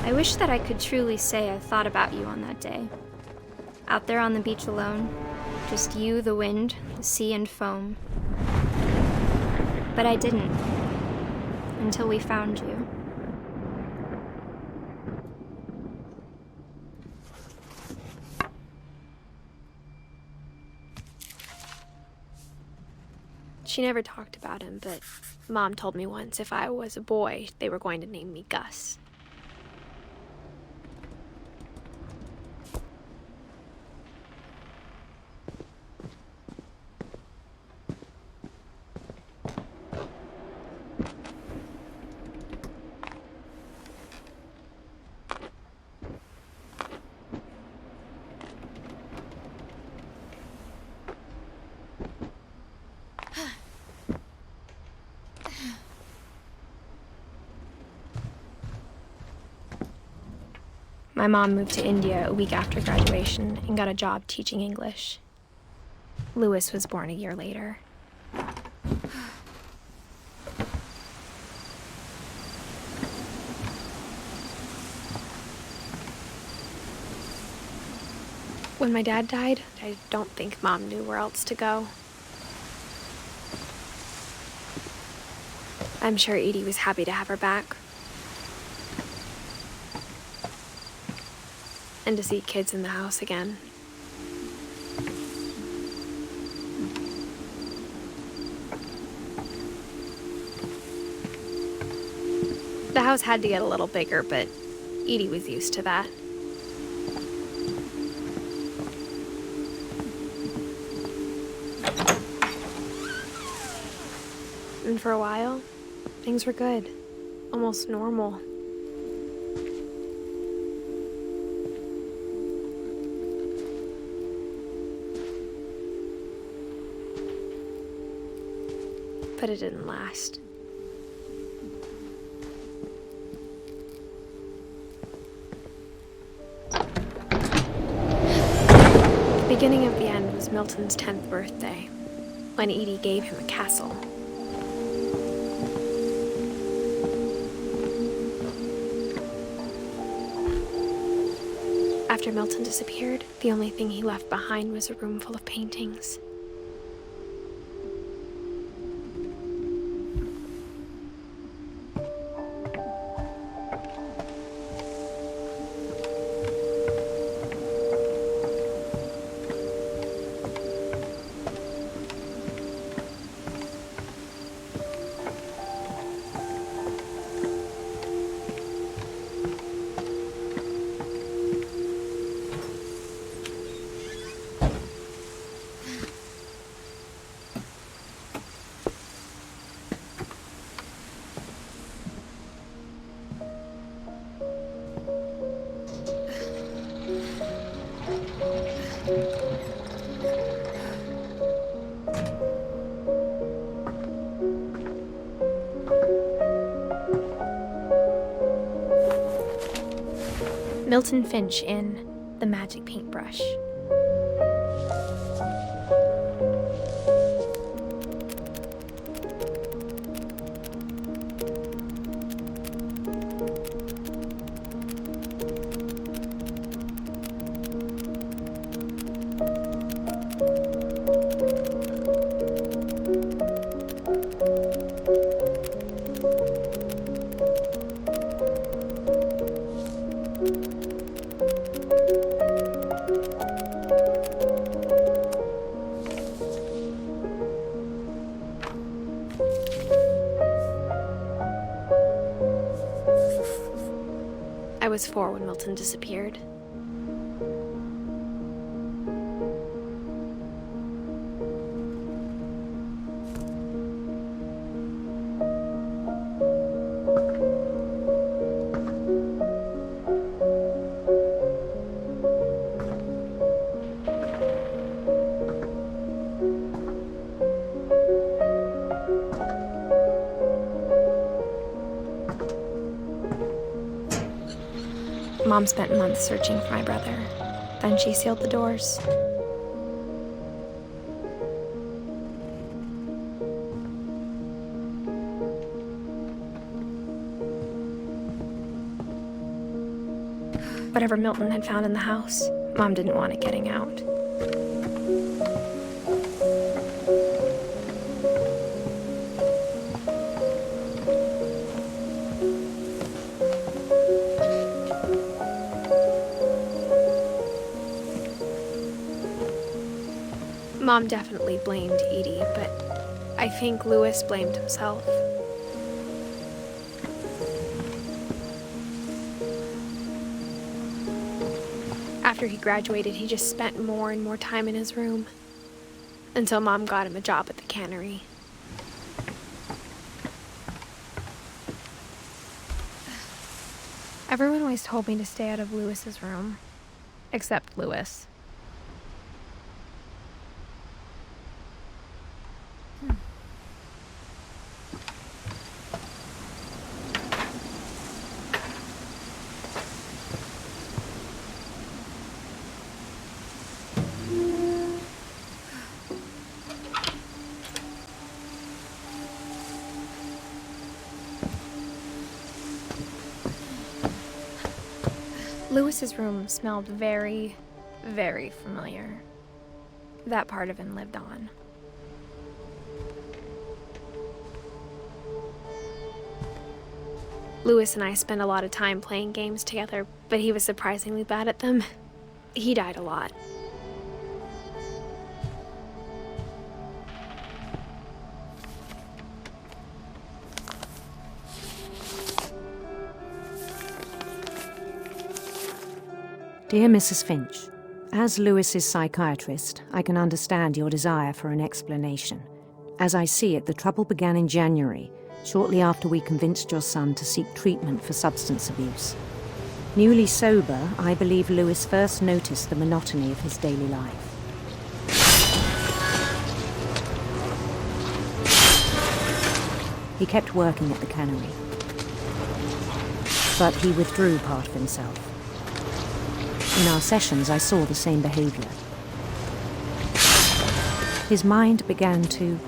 I wish that I could truly say I thought about you on that day. Out there on the beach alone, just you, the wind, the sea, and foam. But I didn't, until we found you. She never talked about him, but Mom told me once if I was a boy, they were going to name me Gus. My mom moved to India a week after graduation and got a job teaching English. Louis was born a year later. When my dad died, I don't think Mom knew where else to go. I'm sure Edie was happy to have her back. And to see kids in the house again. The house had to get a little bigger, but Edie was used to that. And for a while, things were good. Almost normal. But it didn't last. The beginning of the end was Milton's 10th birthday, when Edie gave him a castle. After Milton disappeared, the only thing he left behind was a room full of paintings. Milton Finch in The Magic Paintbrush. I was 4 when Milton disappeared. Mom spent months searching for my brother. Then she sealed the doors. Whatever Milton had found in the house, Mom didn't want it getting out. Mom definitely blamed Edie, but I think Louis blamed himself. After he graduated, he just spent more and more time in his room, until Mom got him a job at the cannery. Everyone always told me to stay out of Louis's room, except Louis. Louis's room smelled very very familiar. That part of him lived on. Louis and I spent a lot of time playing games together, but he was surprisingly bad at them. He died a lot. Dear Mrs. Finch, as Lewis's psychiatrist, I can understand your desire for an explanation. As I see it, the trouble began in January, shortly after we convinced your son to seek treatment for substance abuse. Newly sober, I believe Lewis first noticed the monotony of his daily life. He kept working at the cannery, but he withdrew part of himself. In our sessions, I saw the same behavior. His mind began to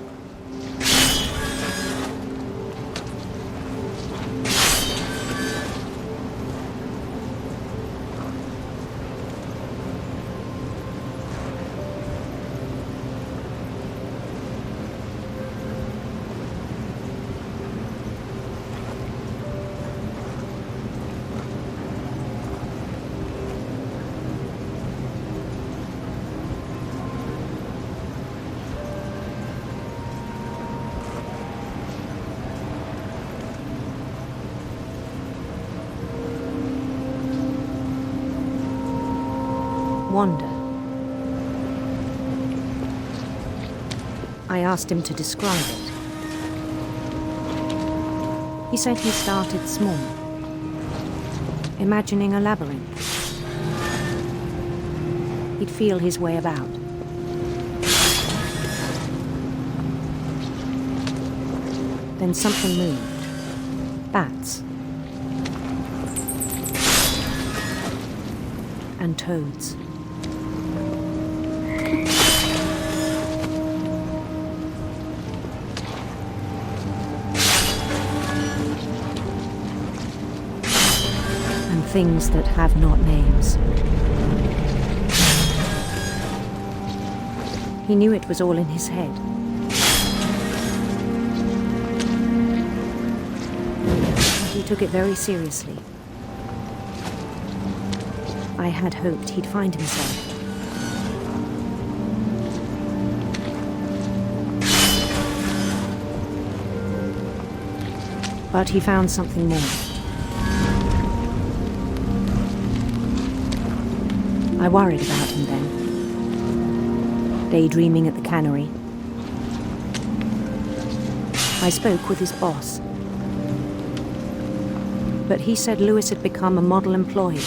wander. I asked him to describe it. He said he started small, imagining a labyrinth. He'd feel his way about. Then something moved. Bats. And toads. Things that have not names. He knew it was all in his head. He took it very seriously. I had hoped he'd find himself. But he found something more. I worried about him then, daydreaming at the cannery. I spoke with his boss, but he said Lewis had become a model employee,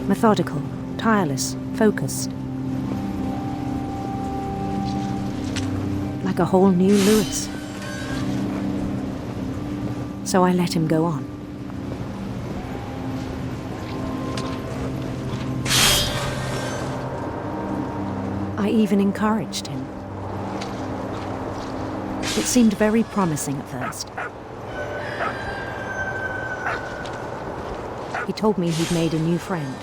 methodical, tireless, focused. Like a whole new Lewis. So I let him go on. I even encouraged him. It seemed very promising at first. He told me he'd made a new friend.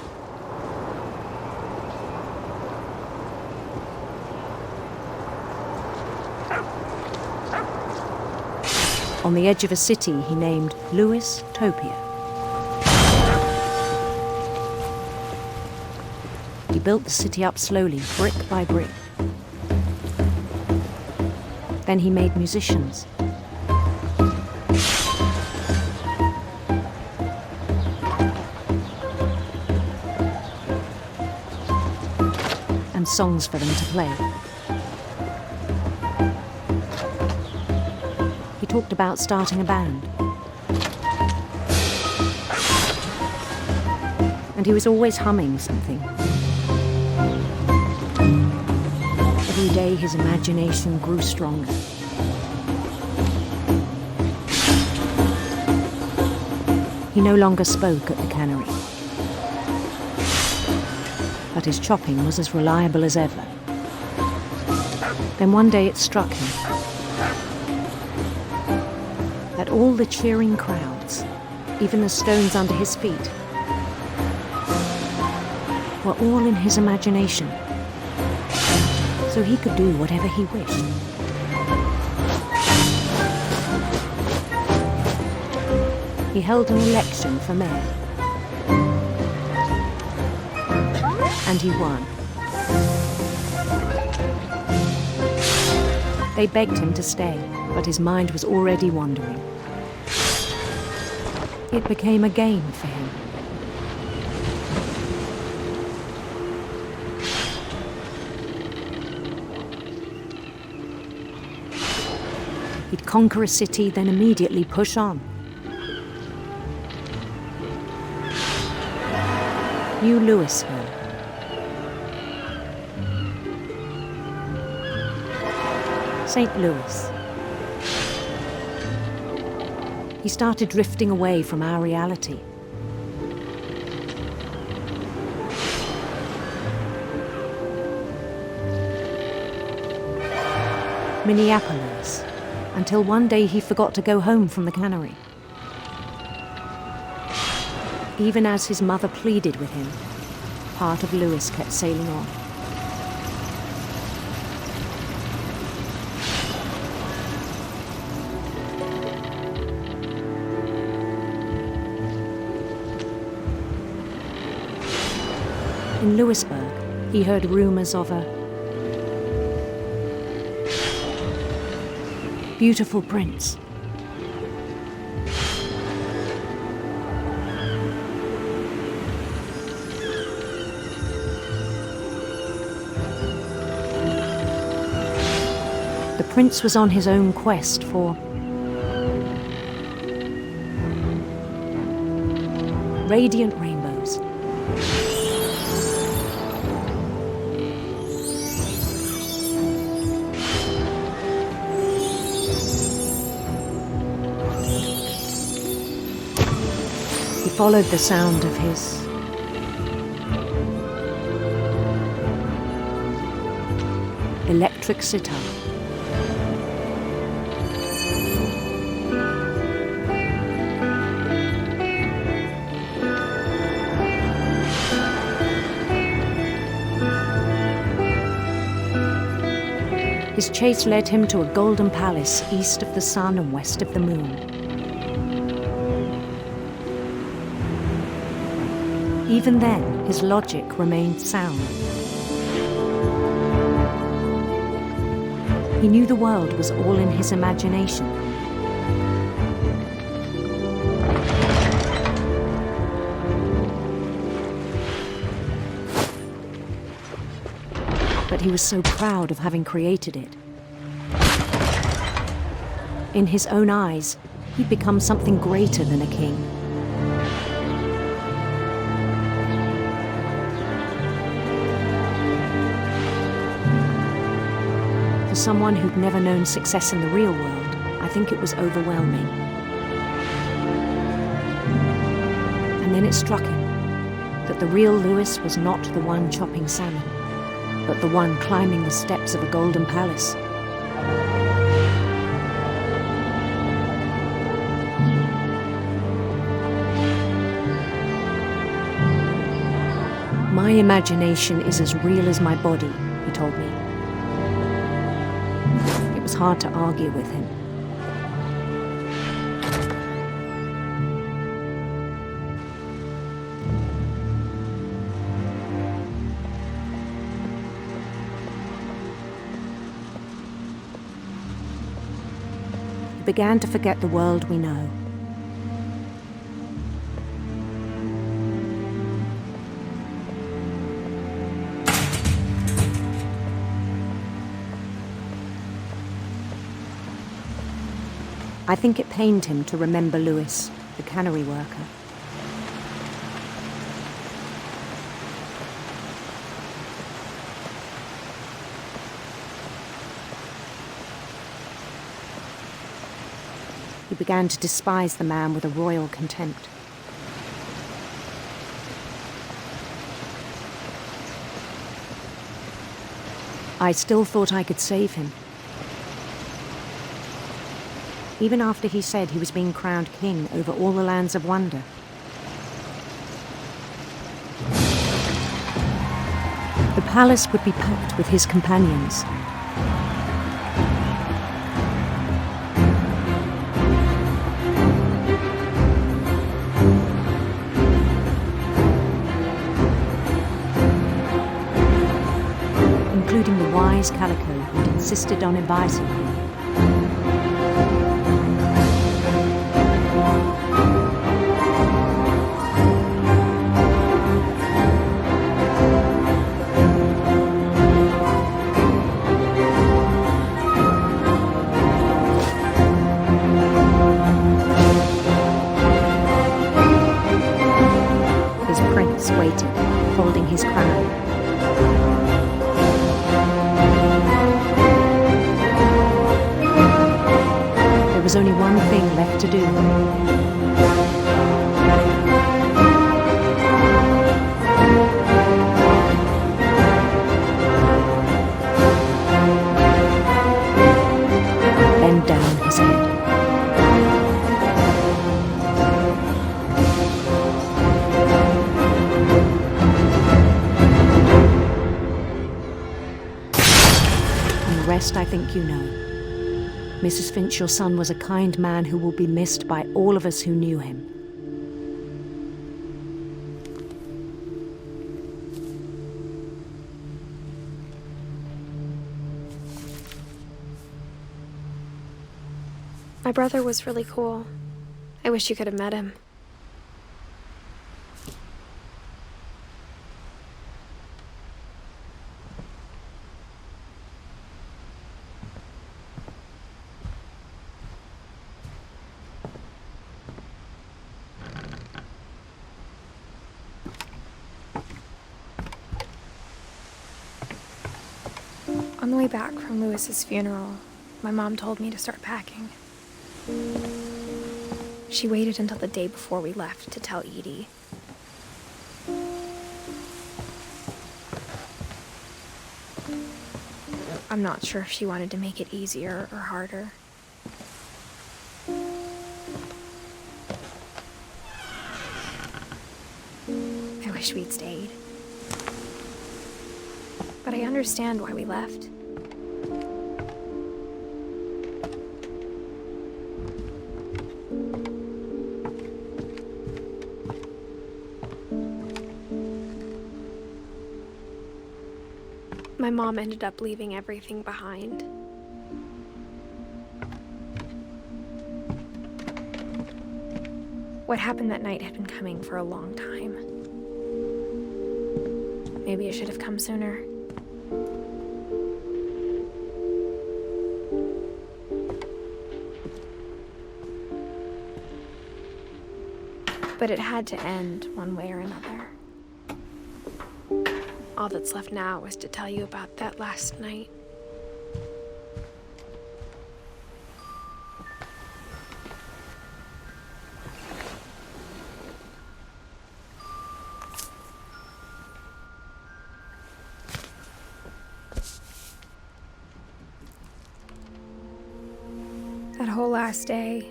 On the edge of a city he named Lewis Topia. He built the city up slowly, brick by brick. Then he made musicians. And songs for them to play. He talked about starting a band. And he was always humming something. Every day his imagination grew stronger. He no longer spoke at the cannery. But his chopping was as reliable as ever. Then one day it struck him that all the cheering crowds, even the stones under his feet, were were all in his imagination, so he could do whatever he wished. He held an election for mayor, and he won. They begged him to stay, but his mind was already wandering. It became a game for him. He'd conquer a city, then immediately push on. New Louisville. St. Louis. He started drifting away from our reality. Minneapolis, until one day he forgot to go home from the cannery. Even as his mother pleaded with him, part of Louis kept sailing on. In Louisburg, he heard rumors of a beautiful prince. The prince was on his own quest for radiant rainbows. He followed the sound of his electric sitar. His chase led him to a golden palace east of the sun and west of the moon. Even then, his logic remained sound. He knew the world was all in his imagination. But he was so proud of having created it. In his own eyes, he'd become something greater than a king. For someone who'd never known success in the real world, I think it was overwhelming. And then it struck him that the real Louis was not the one chopping salmon, but the one climbing the steps of a golden palace. My imagination is as real as my body, he told me. It was hard to argue with him. He began to forget the world we know. I think it pained him to remember Louis, the cannery worker. He began to despise the man with a royal contempt. I still thought I could save him. Even after he said he was being crowned king over all the lands of wonder. palace would be packed with his companions. Including the wise Calico who'd insisted on advising him. His prince waited, holding his crown. There was only one thing left to do. Bend down his head. And the rest I think you know. Mrs. Finch, your son was a kind man who will be missed by all of us who knew him. My brother was really cool. I wish you could have met him. On the way back from Lewis's funeral, my mom told me to start packing. She waited until the day before we left to tell Edie. I'm not sure if she wanted to make it easier or harder. I wish we'd stayed. But I understand why we left. My mom ended up leaving everything behind. What happened that night had been coming for a long time. Maybe it should have come sooner. But it had to end one way or another. All that's left now is to tell you about that last night. That whole last day,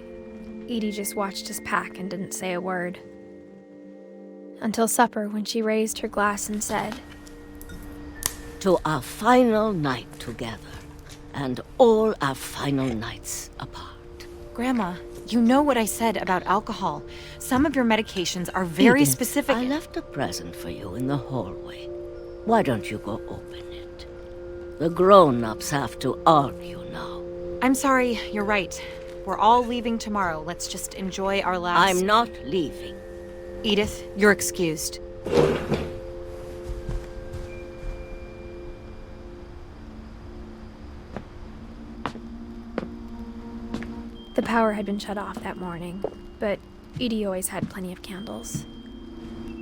Edie just watched us pack and didn't say a word. Until supper, when she raised her glass and said, "To our final night together, and all our final nights apart." Grandma, you know what I said about alcohol. Some of your medications are very Edith, specific. I left a present for you in the hallway. Why don't you go open it? The grown-ups have to argue now. I'm sorry, you're right. We're all leaving tomorrow. Let's just enjoy our last... I'm not leaving. Edith, you're excused. The power had been shut off that morning, but Edie always had plenty of candles.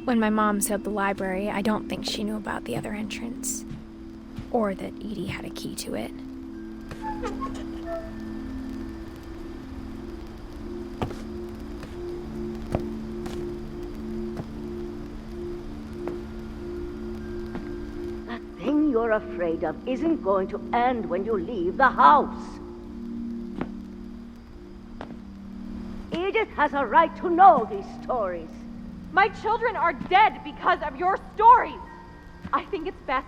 When my mom sealed the library, I don't think she knew about the other entrance, or that Edie had a key to it. That thing you're afraid of isn't going to end when you leave the house. Edith has a right to know these stories. My children are dead because of your stories. I think it's best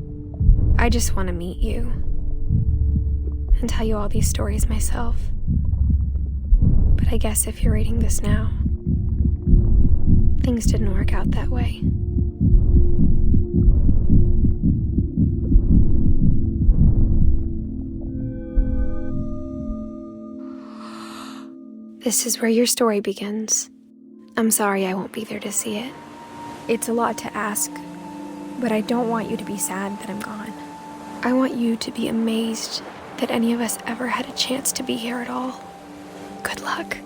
I just want to meet you and tell you all these stories myself. But I guess if you're reading this now, things didn't work out that way. This is where your story begins. I'm sorry I won't be there to see it. It's a lot to ask, but I don't want you to be sad that I'm gone. I want you to be amazed that any of us ever had a chance to be here at all. Good luck.